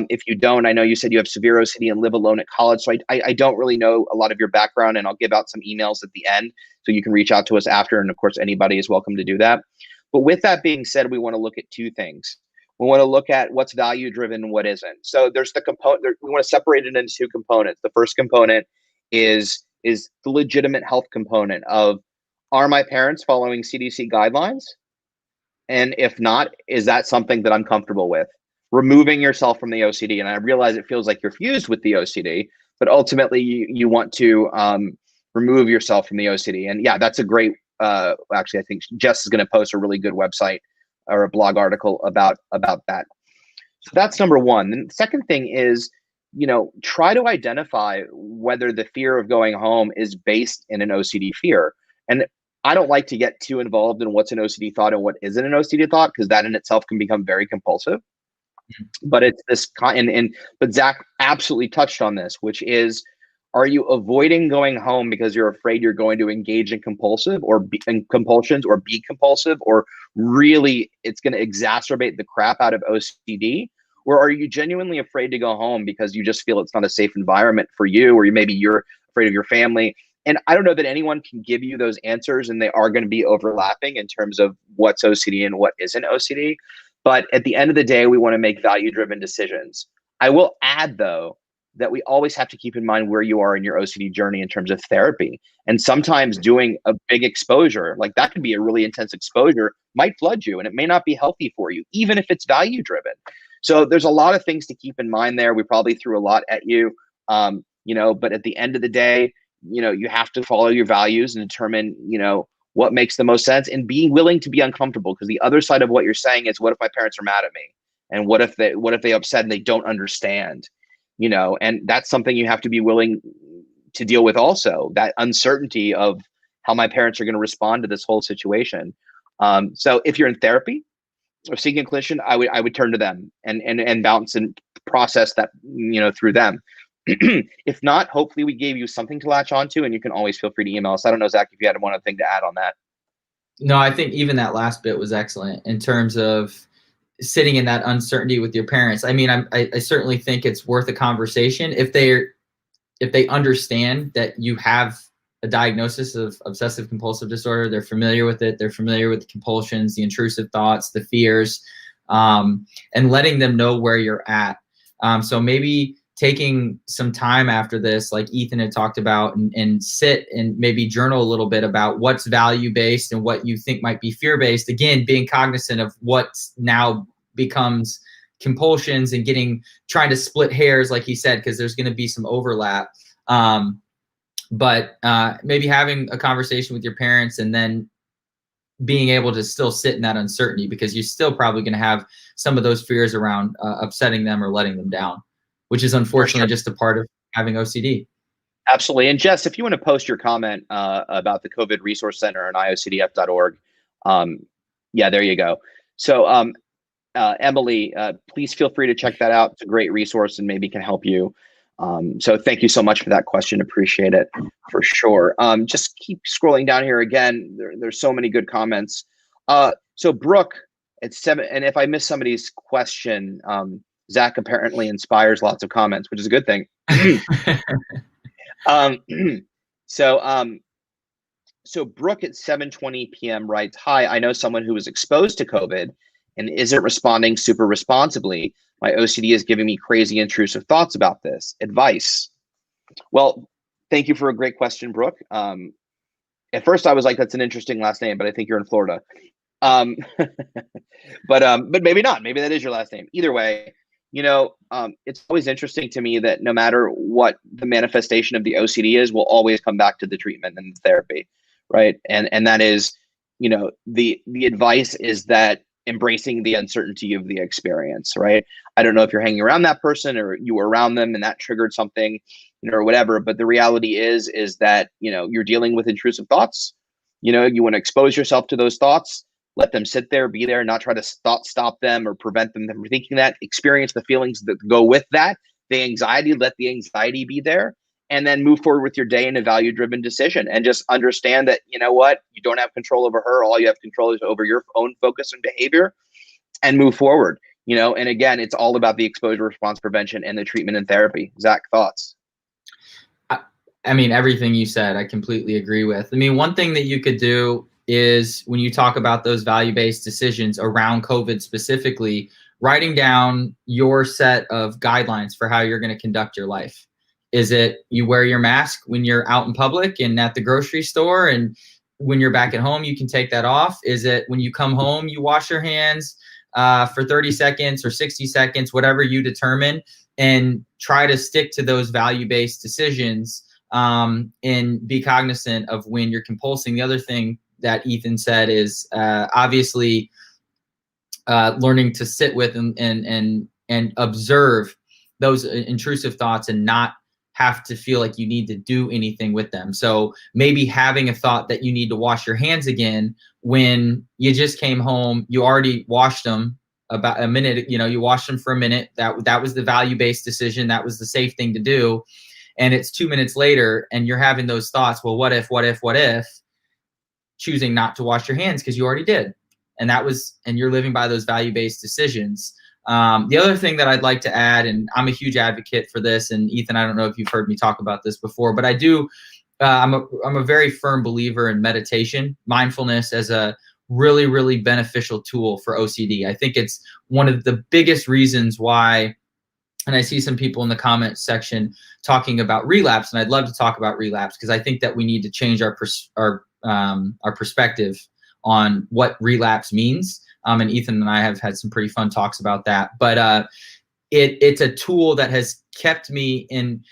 If you don't, I know you said you have severe OCD and live alone at college. So I don't really know a lot of your background, and I'll give out some emails at the end so you can reach out to us after. And of course, anybody is welcome to do that. But with that being said, we want to look at two things. We want to look at what's value driven and what isn't. So there's the component, we want to separate it into two components. The first component is the legitimate health component of, are my parents following CDC guidelines? And if not, is that something that I'm comfortable with? Removing yourself from the OCD. And I realize it feels like you're fused with the OCD, but ultimately you want to remove yourself from the OCD. And yeah, that's a great, actually, I think Jess is going to post a really good website or a blog article about that. So that's number one. And the second thing is, try to identify whether the fear of going home is based in an OCD fear. And I don't like to get too involved in what's an OCD thought and what isn't an OCD thought, because that in itself can become very compulsive. But it's this but Zach absolutely touched on this, which is, are you avoiding going home because you're afraid you're going to engage in compulsions or be compulsive, or really it's going to exacerbate the crap out of OCD? Or are you genuinely afraid to go home because you just feel it's not a safe environment for you, or maybe you're afraid of your family? And I don't know that anyone can give you those answers, and they are going to be overlapping in terms of what's OCD and what isn't OCD. But at the end of the day, we want to make value-driven decisions. I will add, though, that we always have to keep in mind where you are in your OCD journey in terms of therapy. And sometimes doing a big exposure, like that could be a really intense exposure, might flood you, and it may not be healthy for you, even if it's value-driven. So there's a lot of things to keep in mind there. We probably threw a lot at you, but at the end of the day, you have to follow your values and determine, what makes the most sense, and being willing to be uncomfortable. Because the other side of what you're saying is, what if my parents are mad at me? And what if they upset and they don't understand? And that's something you have to be willing to deal with also, that uncertainty of how my parents are going to respond to this whole situation. So if you're in therapy or seeking a clinician, I would turn to them and bounce and process that, through them. If not, hopefully we gave you something to latch onto, and you can always feel free to email us. I don't know, Zach, if you had one other thing to add on that. No, I think even that last bit was excellent in terms of sitting in that uncertainty with your parents. I mean, I certainly think it's worth a conversation if they understand that you have a diagnosis of obsessive compulsive disorder. They're familiar with it. They're familiar with the compulsions, the intrusive thoughts, the fears, and letting them know where you're at. So maybe taking some time after this, like Ethan had talked about, and sit and maybe journal a little bit about what's value-based and what you think might be fear-based. Again, being cognizant of what now becomes compulsions and trying to split hairs, like he said, because there's going to be some overlap. But maybe having a conversation with your parents and then being able to still sit in that uncertainty, because you're still probably going to have some of those fears around upsetting them or letting them down, which is unfortunately just a part of having OCD. Absolutely. And Jess, if you want to post your comment about the COVID Resource Center on IOCDF.org, there you go. So Emily, please feel free to check that out. It's a great resource and maybe can help you. So thank you so much for that question. Appreciate it for sure. Just keep scrolling down here again. There's so many good comments. So Brooke at 7, and if I miss somebody's question, Zach apparently inspires lots of comments, which is a good thing. So Brooke at 7:20 p.m. writes, "Hi, I know someone who was exposed to COVID and isn't responding super responsibly. My OCD is giving me crazy intrusive thoughts about this. Advice?" Well, thank you for a great question, Brooke. At first I was like, that's an interesting last name, but I think you're in Florida. But maybe not. Maybe that is your last name. Either way, it's always interesting to me that no matter what the manifestation of the OCD is, we'll always come back to the treatment and the therapy, right? And that is, the advice is that embracing the uncertainty of the experience, right? I don't know if you're hanging around that person or you were around them and that triggered something, or whatever, but the reality is that, you're dealing with intrusive thoughts. You want to expose yourself to those thoughts. let them sit there, be there, not try to stop them or prevent them from thinking that. Experience the feelings that go with that, the anxiety, let the anxiety be there, and then move forward with your day in a value-driven decision. And just understand that, you know what, you don't have control over her. All you have control is over your own focus and behavior, and move forward. And again, it's all about the exposure response prevention and the treatment and therapy. Zach, thoughts? I mean, everything you said, I completely agree with. I mean, one thing that you could do is when you talk about those value-based decisions around COVID specifically, writing down your set of guidelines for how you're going to conduct your life. Is it you wear your mask when you're out in public and at the grocery store, and when you're back at home, you can take that off? Is it when you come home, you wash your hands for 30 seconds or 60 seconds, whatever you determine, and try to stick to those value-based decisions and be cognizant of when you're compulsing. The other thing that Ethan said is obviously learning to sit with and observe those intrusive thoughts and not have to feel like you need to do anything with them. So maybe having a thought that you need to wash your hands again when you just came home, you already washed them about a minute, you washed them for a minute. That was the value-based decision. That was the safe thing to do. And it's 2 minutes later and you're having those thoughts. Well, what if, choosing not to wash your hands because you already did. And you're living by those value-based decisions. The other thing that I'd like to add, and I'm a huge advocate for this, and Ethan, I don't know if you've heard me talk about this before, but I do, I'm a very firm believer in meditation, mindfulness as a really, really beneficial tool for OCD. I think it's one of the biggest reasons why, and I see some people in the comments section talking about relapse, and I'd love to talk about relapse because I think that we need to change our perspective on what relapse means. And Ethan and I have had some pretty fun talks about that. But it's a tool that has kept me in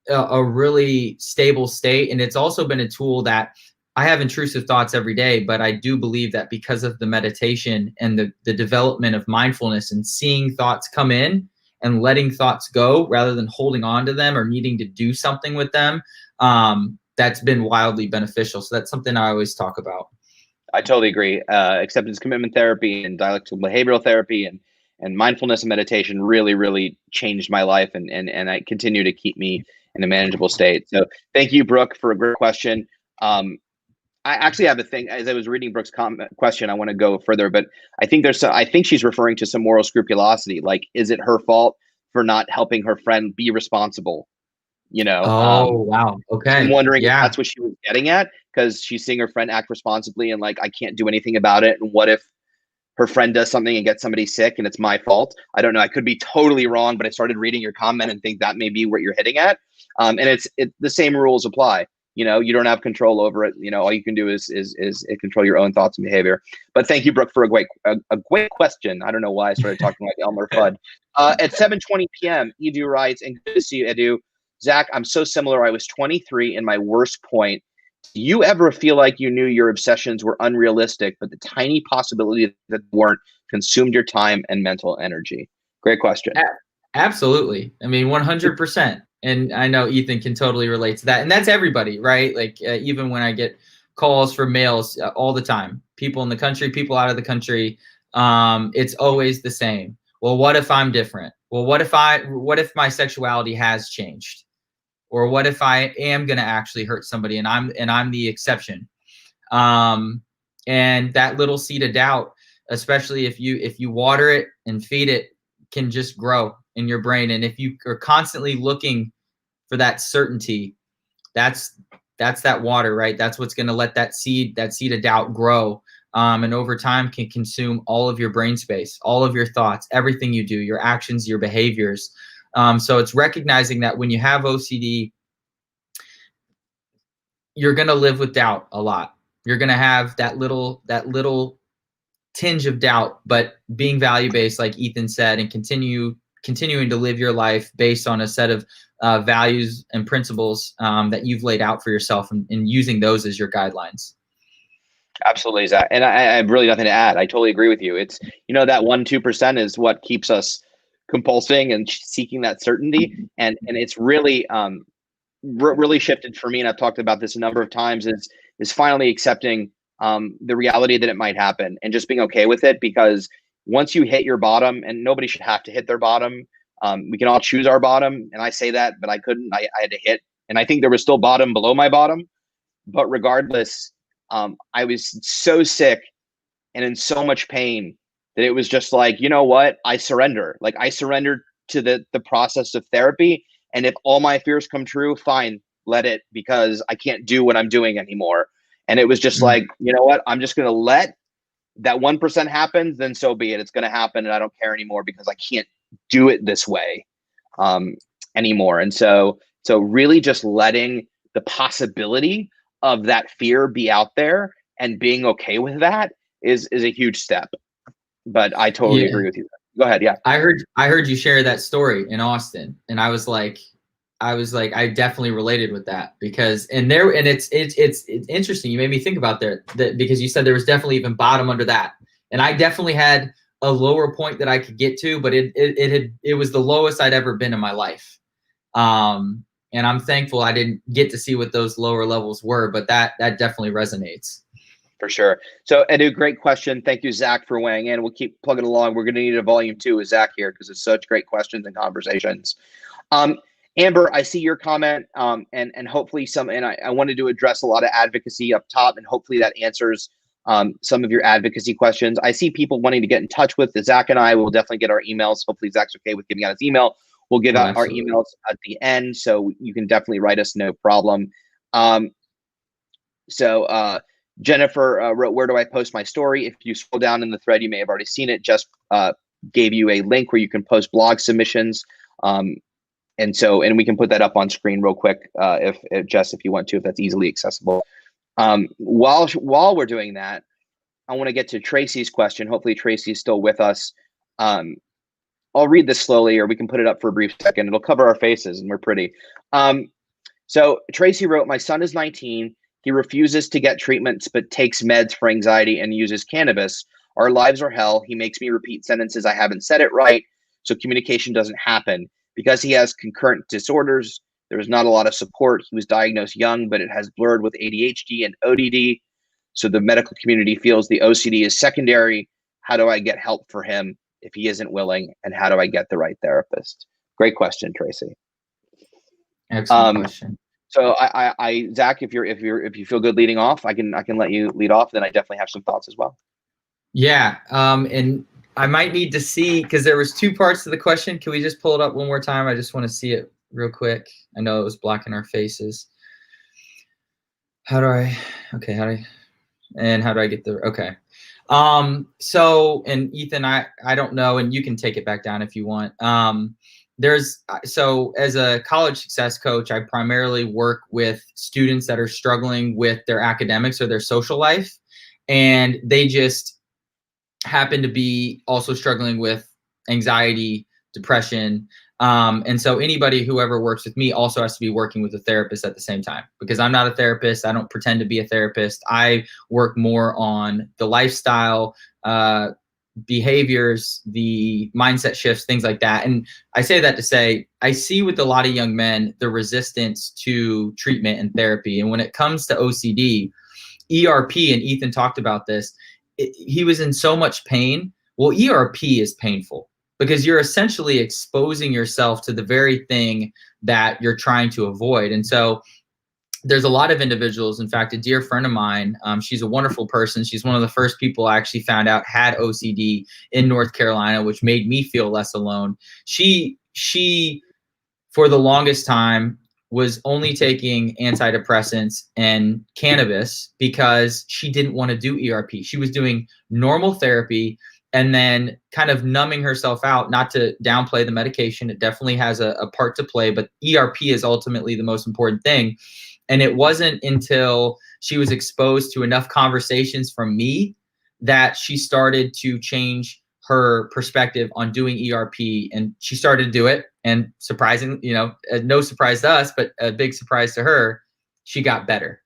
a really stable state. And it's also been a tool that I have intrusive thoughts every day, but I do believe that because of the meditation and the development of mindfulness and seeing thoughts come in and letting thoughts go rather than holding on to them or needing to do something with them, that's been wildly beneficial. So that's something I always talk about. I totally agree. Acceptance commitment therapy and dialectical behavioral therapy and mindfulness and meditation really, really changed my life and I continue to keep me in a manageable state. So thank you, Brooke, for a great question. I actually have a thing. As I was reading Brooke's question, I want to go further, but I think she's referring to some moral scrupulosity. Like, is it her fault for not helping her friend be responsible? Wow. Okay. I'm wondering if Yeah. that's what she was getting at, because she's seeing her friend act responsibly and like, I can't do anything about it. And what if her friend does something and gets somebody sick and it's my fault? I don't know. I could be totally wrong, but I started reading your comment and think that may be what you're hitting at. And the same rules apply. You don't have control over it. All you can do is control your own thoughts and behavior. But thank you, Brooke, for a great question. I don't know why I started talking like Elmer Fudd. At 7:20 p.m., Edu writes, and good to see you, Edu. Zach, I'm so similar. I was 23 in my worst point. Do you ever feel like you knew your obsessions were unrealistic, but the tiny possibility that weren't consumed your time and mental energy? Great question. Absolutely. I mean, 100%. And I know Ethan can totally relate to that. And that's everybody, right? Like even when I get calls from males all the time, people in the country, people out of the country, it's always the same. Well, what if I'm different? Well, what if my sexuality has changed? Or what if I am going to actually hurt somebody and I'm the exception? And that little seed of doubt, especially if you water it and feed it, can just grow in your brain. And if you are constantly looking for that certainty, that's that water, right? That's what's going to let that seed of doubt grow. And over time can consume all of your brain space, all of your thoughts, everything you do, your actions, your behaviors. So it's recognizing that when you have OCD, you're going to live with doubt a lot. You're going to have that little tinge of doubt, but being value-based, like Ethan said, and continuing to live your life based on a set of values and principles that you've laid out for yourself and using those as your guidelines. Absolutely, Zach. And I have really nothing to add. I totally agree with you. It's, that 1-2% is what keeps us compulsing and seeking that certainty. And it's really, really shifted for me. And I've talked about this a number of times is finally accepting the reality that it might happen, and just being okay with it, because once you hit your bottom, and nobody should have to hit their bottom. We can all choose our bottom, and I say that, but I couldn't. I had to hit, and I think there was still bottom below my bottom. But regardless, I was so sick and in so much pain that it was just like, you know what? I surrender. Like, I surrendered to the process of therapy. And if all my fears come true, fine, let it, because I can't do what I'm doing anymore. And it was just like, you know what? I'm just going to let that 1% happen, then so be it. It's going to happen, and I don't care anymore, because I can't do it this way anymore. And so really just letting the possibility of that fear be out there and being okay with that is a huge step. But I totally agree with you. Go ahead. Yeah. I heard you share that story in Austin, and I was like, I definitely related with that, because it's interesting. You made me think about that, because you said there was definitely even bottom under that. And I definitely had a lower point that I could get to, but it was the lowest I'd ever been in my life. And I'm thankful I didn't get to see what those lower levels were, but that definitely resonates. For sure. So, Edu, great question. Thank you, Zach, for weighing in. We'll keep plugging along. We're going to need a volume 2 with Zach here, because it's such great questions and conversations. Amber, I see your comment, and hopefully I wanted to address a lot of advocacy up top, and hopefully that answers some of your advocacy questions. I see people wanting to get in touch with Zach and I. Will definitely get our emails. Hopefully Zach's okay with giving out his email. We'll give out our emails at the end, so you can definitely write us, no problem. Jennifer wrote, "Where do I post my story?" If you scroll down in the thread, you may have already seen it. Just gave you a link where you can post blog submissions. And we can put that up on screen real quick if you want to, if that's easily accessible. While we're doing that, I want to get to Tracy's question. Hopefully Tracy's still with us. I'll read this slowly, or we can put it up for a brief second. It'll cover our faces, and we're pretty. So Tracy wrote, "My son is 19. He refuses to get treatments, but takes meds for anxiety and uses cannabis. Our lives are hell. He makes me repeat sentences I haven't said it right, so communication doesn't happen. Because he has concurrent disorders, there's not a lot of support. He was diagnosed young, but it has blurred with ADHD and ODD. So the medical community feels the OCD is secondary. How do I get help for him if he isn't willing? And how do I get the right therapist?" Great question, Tracy. Excellent question. So Zach, if you feel good leading off, I can let you lead off. Then I definitely have some thoughts as well. Yeah. And I might need to see, because there was 2 parts to the question. Can we just pull it up one more time? I just want to see it real quick. I know it was blocking our faces. How do I get the, okay. So, and Ethan, I don't know, and you can take it back down if you want. So as a college success coach, I primarily work with students that are struggling with their academics or their social life, and they just happen to be also struggling with anxiety, depression. And so whoever works with me also has to be working with a therapist at the same time, because I'm not a therapist. I don't pretend to be a therapist. I work more on the lifestyle, behaviors, the mindset shifts, things like that. And I say that to say, I see with a lot of young men, the resistance to treatment and therapy. And when it comes to OCD, ERP, and Ethan talked about this, he was in so much pain. Well, ERP is painful, because you're essentially exposing yourself to the very thing that you're trying to avoid. And so there's a lot of individuals, in fact, a dear friend of mine, she's a wonderful person. She's one of the first people I actually found out had OCD in North Carolina, which made me feel less alone. She for the longest time was only taking antidepressants and cannabis because she didn't want to do ERP. She was doing normal therapy and then kind of numbing herself out, not to downplay the medication. It definitely has a part to play, but ERP is ultimately the most important thing. And it wasn't until she was exposed to enough conversations from me that she started to change her perspective on doing ERP, and she started to do it. And surprising, no surprise to us, but a big surprise to her, she got better.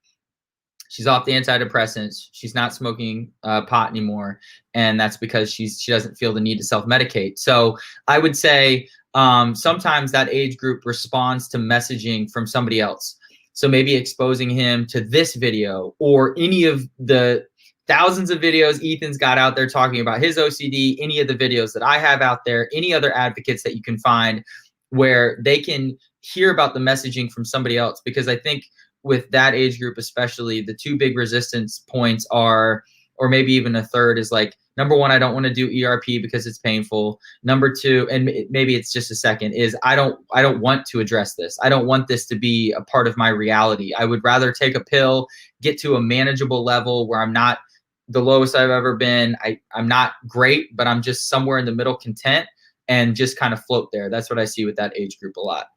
She's off the antidepressants. She's not smoking pot anymore. And that's because she doesn't feel the need to self-medicate. So I would say sometimes that age group responds to messaging from somebody else. So maybe exposing him to this video or any of the thousands of videos Ethan's got out there talking about his OCD, any of the videos that I have out there, any other advocates that you can find where they can hear about the messaging from somebody else. Because I think with that age group especially, the two big resistance points are, or maybe even a third, is like, number one, I don't want to do ERP because it's painful. Number two, and maybe it's just a second, is I don't want to address this. I don't want this to be a part of my reality. I would rather take a pill, get to a manageable level where I'm not the lowest I've ever been. I'm not great, but I'm just somewhere in the middle, content, and just kind of float there. That's what I see with that age group a lot.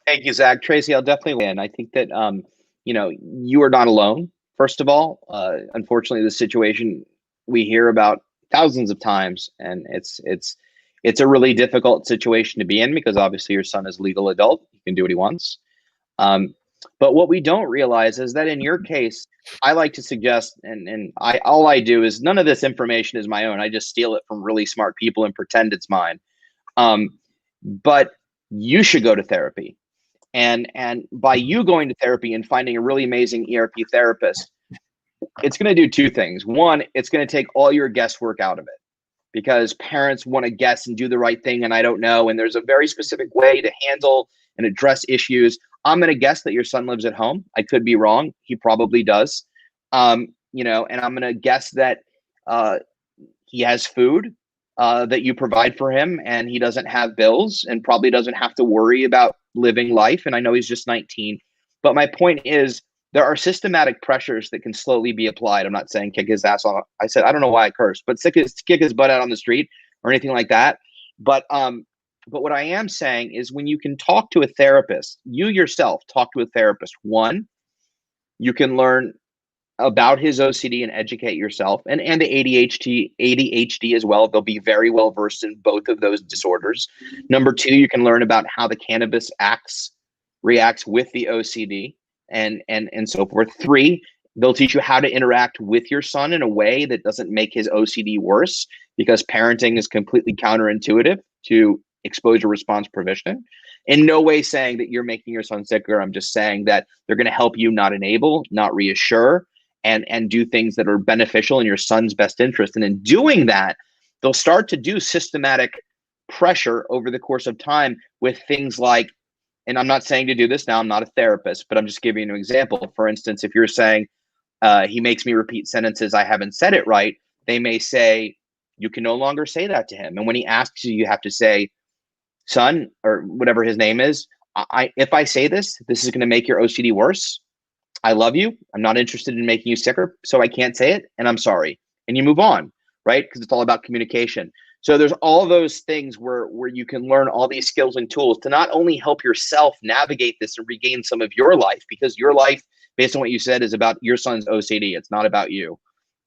Thank you, Zach. Tracy, I'll definitely win. I think that, you are not alone, first of all. Unfortunately, the situation we hear about thousands of times, and it's a really difficult situation to be in, because obviously your son is a legal adult. He can do what he wants. But what we don't realize is that in your case, I like to suggest, and all I do is, none of this information is my own. I just steal it from really smart people and pretend it's mine. But you should go to therapy. And by you going to therapy and finding a really amazing ERP therapist, it's going to do two things. One, it's going to take all your guesswork out of it, because parents want to guess and do the right thing, and I don't know. And there's a very specific way to handle and address issues. I'm going to guess that your son lives at home. I could be wrong. He probably does. And I'm going to guess that he has food that you provide for him, and he doesn't have bills, and probably doesn't have to worry about living life. And I know he's just 19. But my point is, there are systematic pressures that can slowly be applied. I'm not saying kick his ass on. I said, I don't know why I cursed, but kick his butt out on the street or anything like that. But what I am saying is, when you can talk to a therapist, you yourself talk to a therapist, one, you can learn about his OCD and educate yourself, and the ADHD as well. They'll be very well versed in both of those disorders. Number two, you can learn about how the cannabis reacts with the OCD, and so forth. Three, they'll teach you how to interact with your son in a way that doesn't make his OCD worse, because parenting is completely counterintuitive to exposure response provisioning. In no way saying that you're making your son sicker. I'm just saying that they're going to help you not enable, not reassure, and do things that are beneficial in your son's best interest. And in doing that, they'll start to do systematic pressure over the course of time with things like, and I'm not saying to do this now, I'm not a therapist, but I'm just giving you an example. For instance, if you're saying, he makes me repeat sentences, I haven't said it right, they may say, you can no longer say that to him. And when he asks you, you have to say, son, or whatever his name is, if I say this is going to make your OCD worse. I love you. I'm not interested in making you sicker, so I can't say it, and I'm sorry. And you move on, right? Because it's all about communication. So there's all those things where you can learn all these skills and tools to not only help yourself navigate this and regain some of your life, because your life, based on what you said, is about your son's OCD. It's not about you.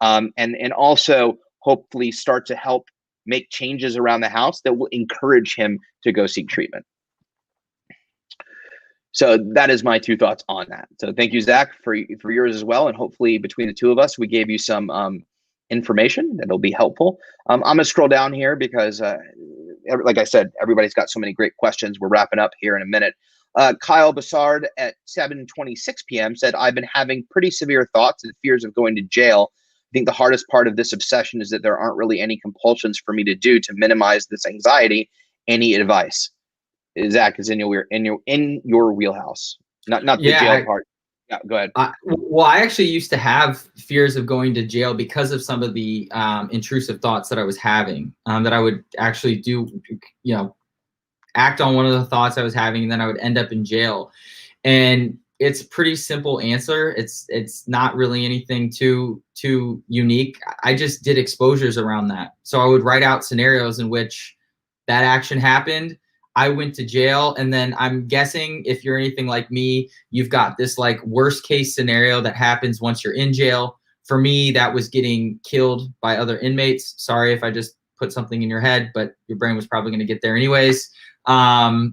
And also hopefully start to help make changes around the house that will encourage him to go seek treatment. So that is my two thoughts on that. So thank you, Zach, for yours as well. And hopefully between the two of us, we gave you some information that'll be helpful. I'm going to scroll down here because, like I said, everybody's got so many great questions. We're wrapping up here in a minute. Kyle Bassard at 7:26 p.m. said, I've been having pretty severe thoughts and fears of going to jail. I think the hardest part of this obsession is that there aren't really any compulsions for me to do to minimize this anxiety. Any advice? Zach is in your wheelhouse, not the jail part. Yeah, go ahead. I actually used to have fears of going to jail because of some of the intrusive thoughts that I was having, that I would actually do, act on one of the thoughts I was having, and then I would end up in jail. And it's a pretty simple answer. It's not really anything too unique. I just did exposures around that. So I would write out scenarios in which that action happened. I went to jail, and then I'm guessing if you're anything like me, you've got this like worst case scenario that happens once you're in jail. For me, that was getting killed by other inmates. Sorry if I just put something in your head, but your brain was probably going to get there anyways. I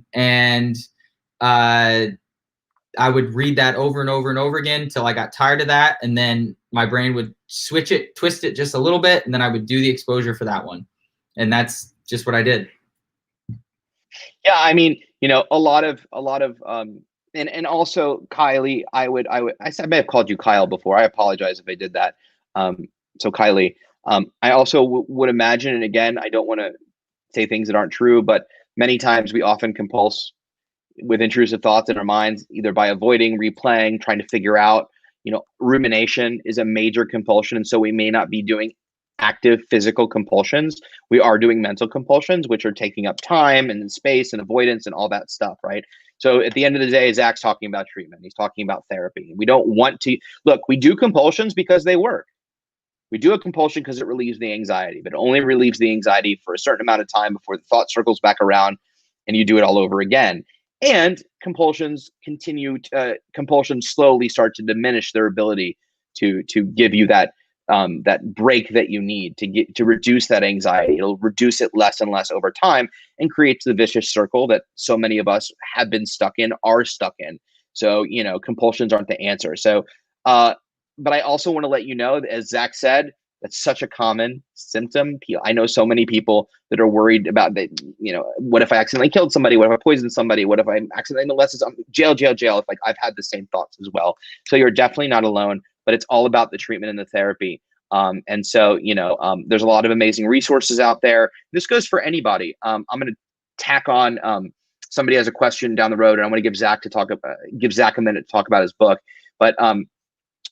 would read that over and over and over again until I got tired of that. And then my brain would twist it just a little bit. And then I would do the exposure for that one. And that's just what I did. Yeah, I mean, a lot of, and also Kylie, I may have called you Kyle before. I apologize if I did that. So Kylie, I also would imagine, and again, I don't want to say things that aren't true, but many times we often compulse with intrusive thoughts in our minds, either by avoiding, replaying, trying to figure out. Rumination is a major compulsion, and so we may not be doing active physical compulsions. We are doing mental compulsions, which are taking up time and space and avoidance and all that stuff, right? So at the end of the day, Zach's talking about treatment. He's talking about therapy. We don't want to look. We do compulsions because they work. We do a compulsion because it relieves the anxiety, but it only relieves the anxiety for a certain amount of time before the thought circles back around and you do it all over again. And compulsions slowly start to diminish their ability to give you that break that you need to reduce that anxiety. It'll reduce it less and less over time and creates the vicious circle that so many of us have been are stuck in. So, compulsions aren't the answer. So, but I also want to let you know that, as Zach said, that's such a common symptom. I know so many people that are worried about that. What if I accidentally killed somebody? What if I poisoned somebody? What if I accidentally molested somebody? Jail. Like, I've had the same thoughts as well. So you're definitely not alone, but it's all about the treatment and the therapy. And so, there's a lot of amazing resources out there. This goes for anybody. I'm going to tack on, somebody has a question down the road, and I'm going to give Zach a minute to talk about his book. But,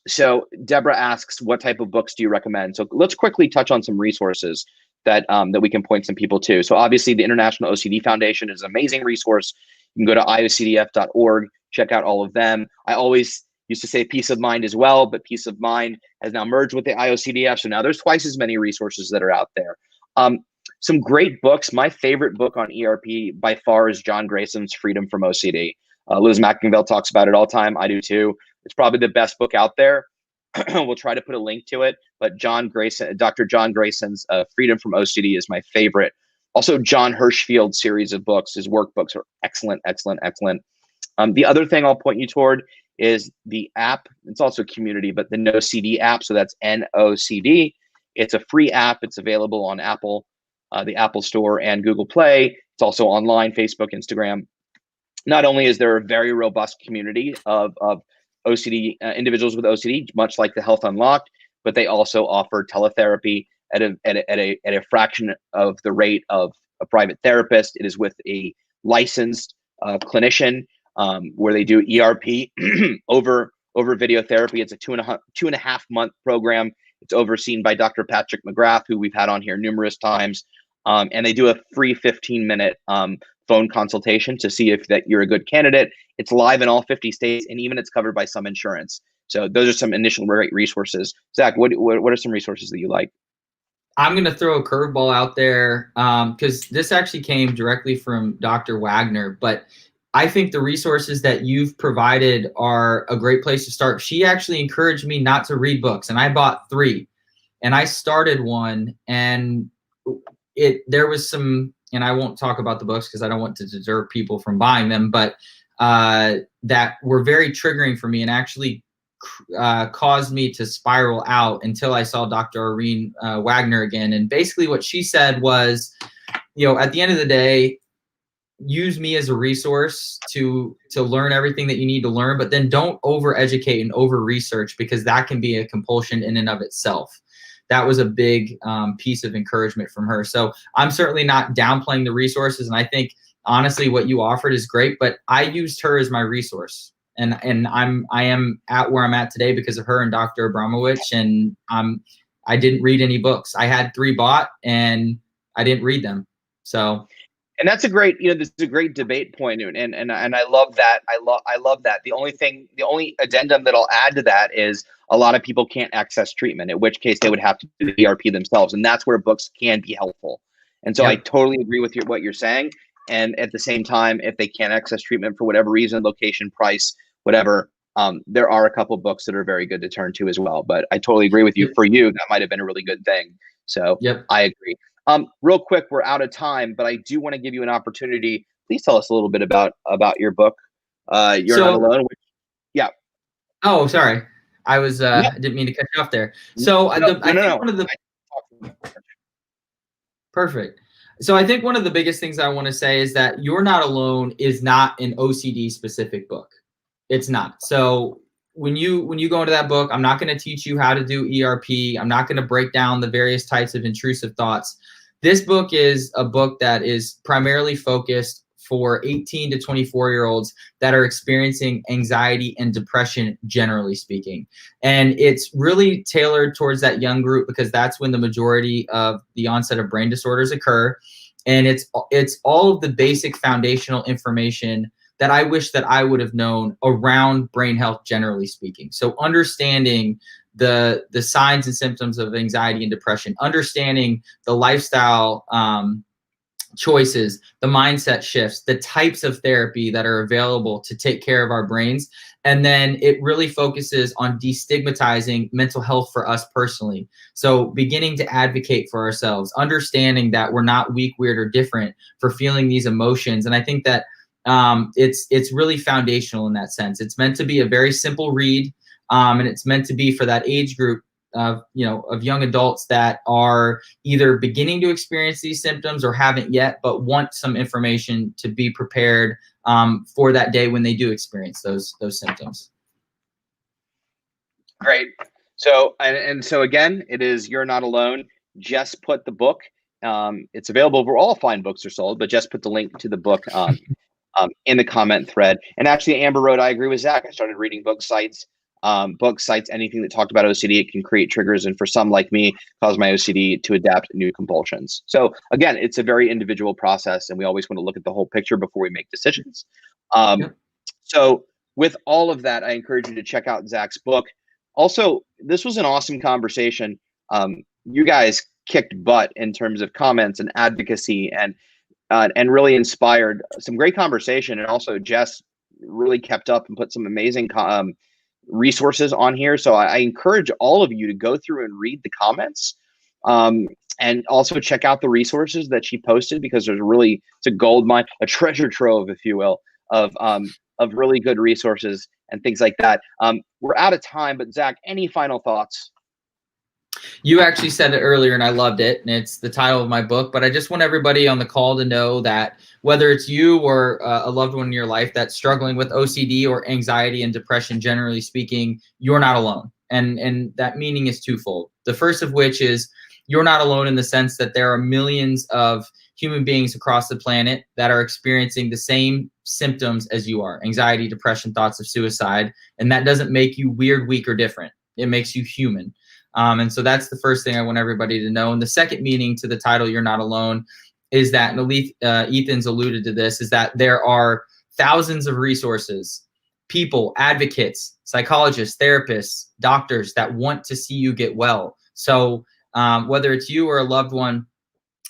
so Deborah asks, what type of books do you recommend? So let's quickly touch on some resources that we can point some people to. So obviously the International OCD Foundation is an amazing resource. You can go to IOCDF.org, check out all of them. I always used to say Peace of Mind as well, but Peace of Mind has now merged with the IOCDF. So now there's twice as many resources that are out there. Some great books. My favorite book on ERP by far is John Grayson's Freedom from OCD. Liz McIngvale talks about it all the time. I do too. It's probably the best book out there. We'll try to put a link to it. But Dr. John Grayson's Freedom from OCD is my favorite. Also, John Hirschfield's series of books, his workbooks are excellent. The other thing I'll point you toward is the app. It's also a community, but the NoCD app. So that's NOCD. It's a free app. It's available on Apple, the Apple Store, and Google Play. It's also online, Facebook, Instagram. Not only is there a very robust community of OCD individuals with OCD, much like the Health Unlocked, but they also offer teletherapy at a fraction of the rate of a private therapist. It is with a licensed clinician where they do ERP over video therapy. It's a two and a half month program. It's overseen by Dr. Patrick McGrath, who we've had on here numerous times, and they do a free 15-minute phone consultation to see if that you're a good candidate. It's live in all 50 states, and even it's covered by some insurance. So those are some initial great resources. Zach, what are some resources that you like? I'm going to throw a curveball out there because this actually came directly from Dr. Wagner, but I think the resources that you've provided are a great place to start. She actually encouraged me not to read books, and I bought 3, and I started one, and there was some, and I won't talk about the books because I don't want to deter people from buying them, but that were very triggering for me and actually caused me to spiral out until I saw Dr. Irene Wagner again. And basically what she said was, at the end of the day, use me as a resource to learn everything that you need to learn, but then don't over-educate and over-research, because that can be a compulsion in and of itself. That was a big piece of encouragement from her. So I'm certainly not downplaying the resources. And I think, honestly, what you offered is great, but I used her as my resource. And I am at where I'm at today because of her and Dr. Abramowitz. And I didn't read any books. I had 3 bought and I didn't read them. So. And that's a great, this is a great debate point, and I love that. I love that. The only addendum that I'll add to that is a lot of people can't access treatment, in which case they would have to do the ERP themselves, and that's where books can be helpful. And so I totally agree with what you're saying. And at the same time, if they can't access treatment for whatever reason, location, price, whatever, there are a couple books that are very good to turn to as well. But I totally agree with you. For you, that might have been a really good thing. So I agree. Real quick, we're out of time, but I do want to give you an opportunity. Please tell us a little bit about your book. You're Not Alone. Oh, sorry. I was I didn't mean to cut you off there. So I think one of the perfect. So I think one of the biggest things I want to say is that You're Not Alone is not an OCD specific book. It's not. So when you go into that book, I'm not going to teach you how to do ERP. I'm not going to break down the various types of intrusive thoughts. This book is a book that is primarily focused for 18 to 24-year-olds that are experiencing anxiety and depression, generally speaking. And it's really tailored towards that young group because that's when the majority of the onset of brain disorders occur. And it's all of the basic foundational information that I wish that I would have known around brain health, generally speaking. So understanding the signs and symptoms of anxiety and depression, understanding the lifestyle choices, the mindset shifts, the types of therapy that are available to take care of our brains. And then it really focuses on destigmatizing mental health for us personally. So beginning to advocate for ourselves, understanding that we're not weak, weird, or different for feeling these emotions. And I think that it's really foundational in that sense. It's meant to be a very simple read, and it's meant to be for that age group of young adults that are either beginning to experience these symptoms or haven't yet, but want some information to be prepared for that day when they do experience those symptoms. Great. So and so again, it is You're Not Alone. Jess put the book. It's available where all fine books are sold, but Jess put the link to the book in the comment thread. And actually, Amber wrote, I agree with Zach. I started reading book sites, anything that talked about OCD, it can create triggers. And for some like me, cause my OCD to adapt new compulsions. So again, it's a very individual process. And we always want to look at the whole picture before we make decisions. So with all of that, I encourage you to check out Zach's book. Also, this was an awesome conversation. You guys kicked butt in terms of comments and advocacy and really inspired some great conversation. And also Jess really kept up and put some amazing resources on here. So I encourage all of you to go through and read the comments and also check out the resources that she posted, because it's a gold mine, a treasure trove, if you will, of really good resources and things like that. We're out of time, but Zach, any final thoughts? You actually said it earlier and I loved it, and it's the title of my book, but I just want everybody on the call to know that whether it's you or a loved one in your life that's struggling with OCD or anxiety and depression, generally speaking, you're not alone. And that meaning is twofold. The first of which is you're not alone in the sense that there are millions of human beings across the planet that are experiencing the same symptoms as you are: anxiety, depression, thoughts of suicide. And that doesn't make you weird, weak, or different. It makes you human. And so that's the first thing I want everybody to know. And the second meaning to the title, You're Not Alone, is that, and Ethan's alluded to this, is that there are thousands of resources, people, advocates, psychologists, therapists, doctors that want to see you get well. So whether it's you or a loved one,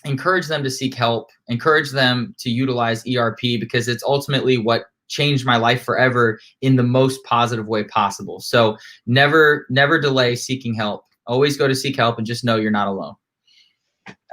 encourage them to seek help, encourage them to utilize ERP, because it's ultimately what changed my life forever in the most positive way possible. So never delay seeking help. Always go to seek help, and just know you're not alone.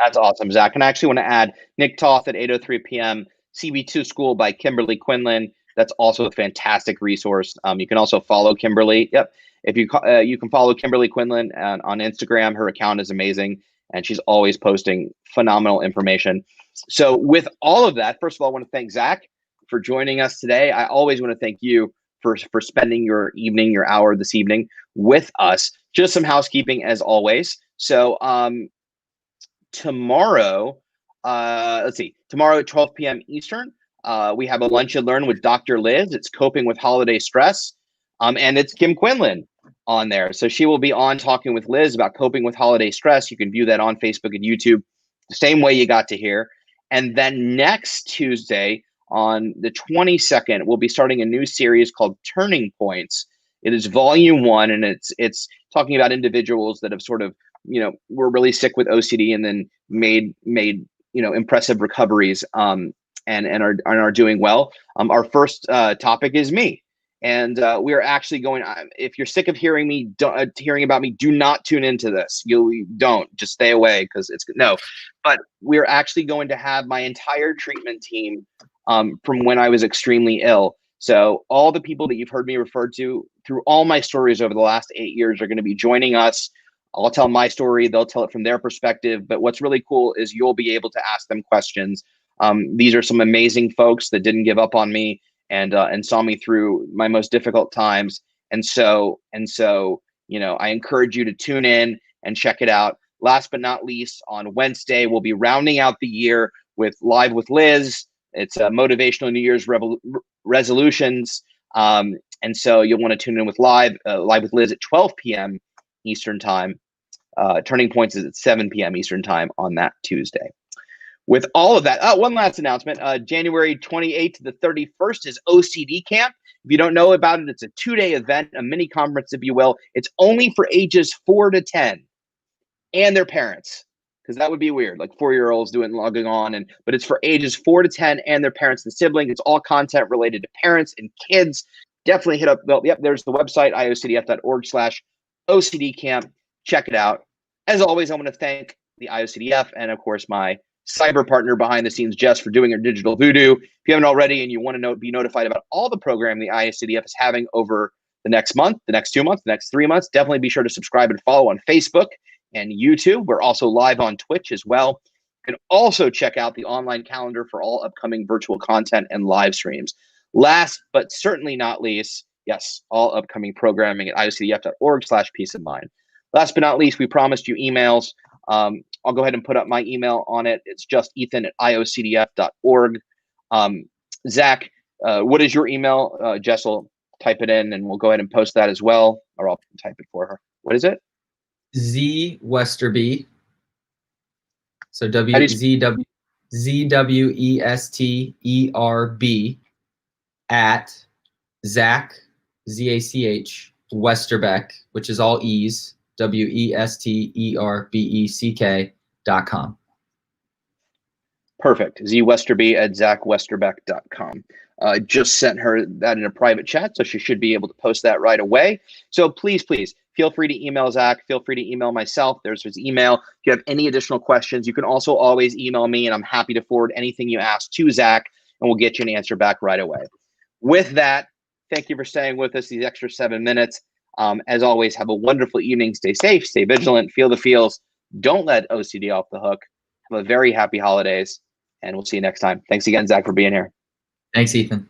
That's awesome, Zach. And I actually want to add Nick Toth at 8:03 p.m. CB2 School by Kimberly Quinlan. That's also a fantastic resource. You can also follow Kimberly. Yep. If you can follow Kimberly Quinlan on Instagram. Her account is amazing, and she's always posting phenomenal information. So with all of that, first of all, I want to thank Zach for joining us today. I always want to thank you for spending your hour this evening with us. Just some housekeeping as always. So tomorrow, tomorrow at 12 p.m. Eastern, we have a Lunch and Learn with Dr. Liz. It's coping with holiday stress. And it's Kim Quinlan on there. So she will be on talking with Liz about coping with holiday stress. You can view that on Facebook and YouTube the same way you got to hear. And then next Tuesday, on the 22nd, we'll be starting a new series called Turning Points. It is volume 1, and it's talking about individuals that have sort of, were really sick with OCD and then made impressive recoveries and are doing well. Our first topic is me. And we're actually going, if you're sick of hearing about me, do not tune into this. You don't, just stay away, because but we're actually going to have my entire treatment team from when I was extremely ill. So all the people that you've heard me refer to through all my stories over the last 8 years are going to be joining us. I'll tell my story. They'll tell it from their perspective. But what's really cool is you'll be able to ask them questions. These are some amazing folks that didn't give up on me and saw me through my most difficult times And so, I encourage you to tune in and check it out. Last but not least, on Wednesday, we'll be rounding out the year with Live with Liz. It's a motivational New Year's resolutions. And so you'll want to tune in with Live with Liz at 12 p.m. Eastern time. Turning Points is at 7 p.m. Eastern time on that Tuesday. With all of that, one last announcement. January 28th to the 31st is OCD Camp. If you don't know about it, it's a 2-day event, a mini conference, if you will. It's only for ages 4 to 10 and their parents, because that would be weird, like 4-year-olds logging on. But it's for ages 4 to 10 and their parents and siblings. It's all content related to parents and kids. Definitely hit up. Yep, there's the website, iocdf.org/OCD Camp. Check it out. As always, I want to thank the IOCDF and, of course, my cyber partner behind the scenes, Jess, for doing her digital voodoo. If you haven't already and you want to be notified about all the programming the IOCDF is having over the next month, the next 2 months, the next 3 months, definitely be sure to subscribe and follow on Facebook and YouTube. We're also live on Twitch as well. You can also check out the online calendar for all upcoming virtual content and live streams. Last but certainly not least, yes, all upcoming programming at iocdf.org/peace of mind. Last but not least, we promised you emails. I'll go ahead and put up my email on it. It's just ethan@iocdf.org. Zach, what is your email? Jess will type it in and we'll go ahead and post that as well, or I'll type it for her. What is it? Z Westerby. So ZWESTERB at Zach, ZACH, Westerbeck, which is all E's, WESTERBECK.com. Perfect. zwesterby@zachwesterbeck.com. Just sent her that in a private chat, so she should be able to post that right away. So please feel free to email Zach. Feel free to email myself. There's his email. If you have any additional questions, you can also always email me, and I'm happy to forward anything you ask to Zach, and we'll get you an answer back right away. With that, thank you for staying with us these extra 7 minutes. As always, have a wonderful evening. Stay safe, stay vigilant, feel the feels. Don't let OCD off the hook. Have a very happy holidays, and we'll see you next time. Thanks again, Zach, for being here. Thanks, Ethan.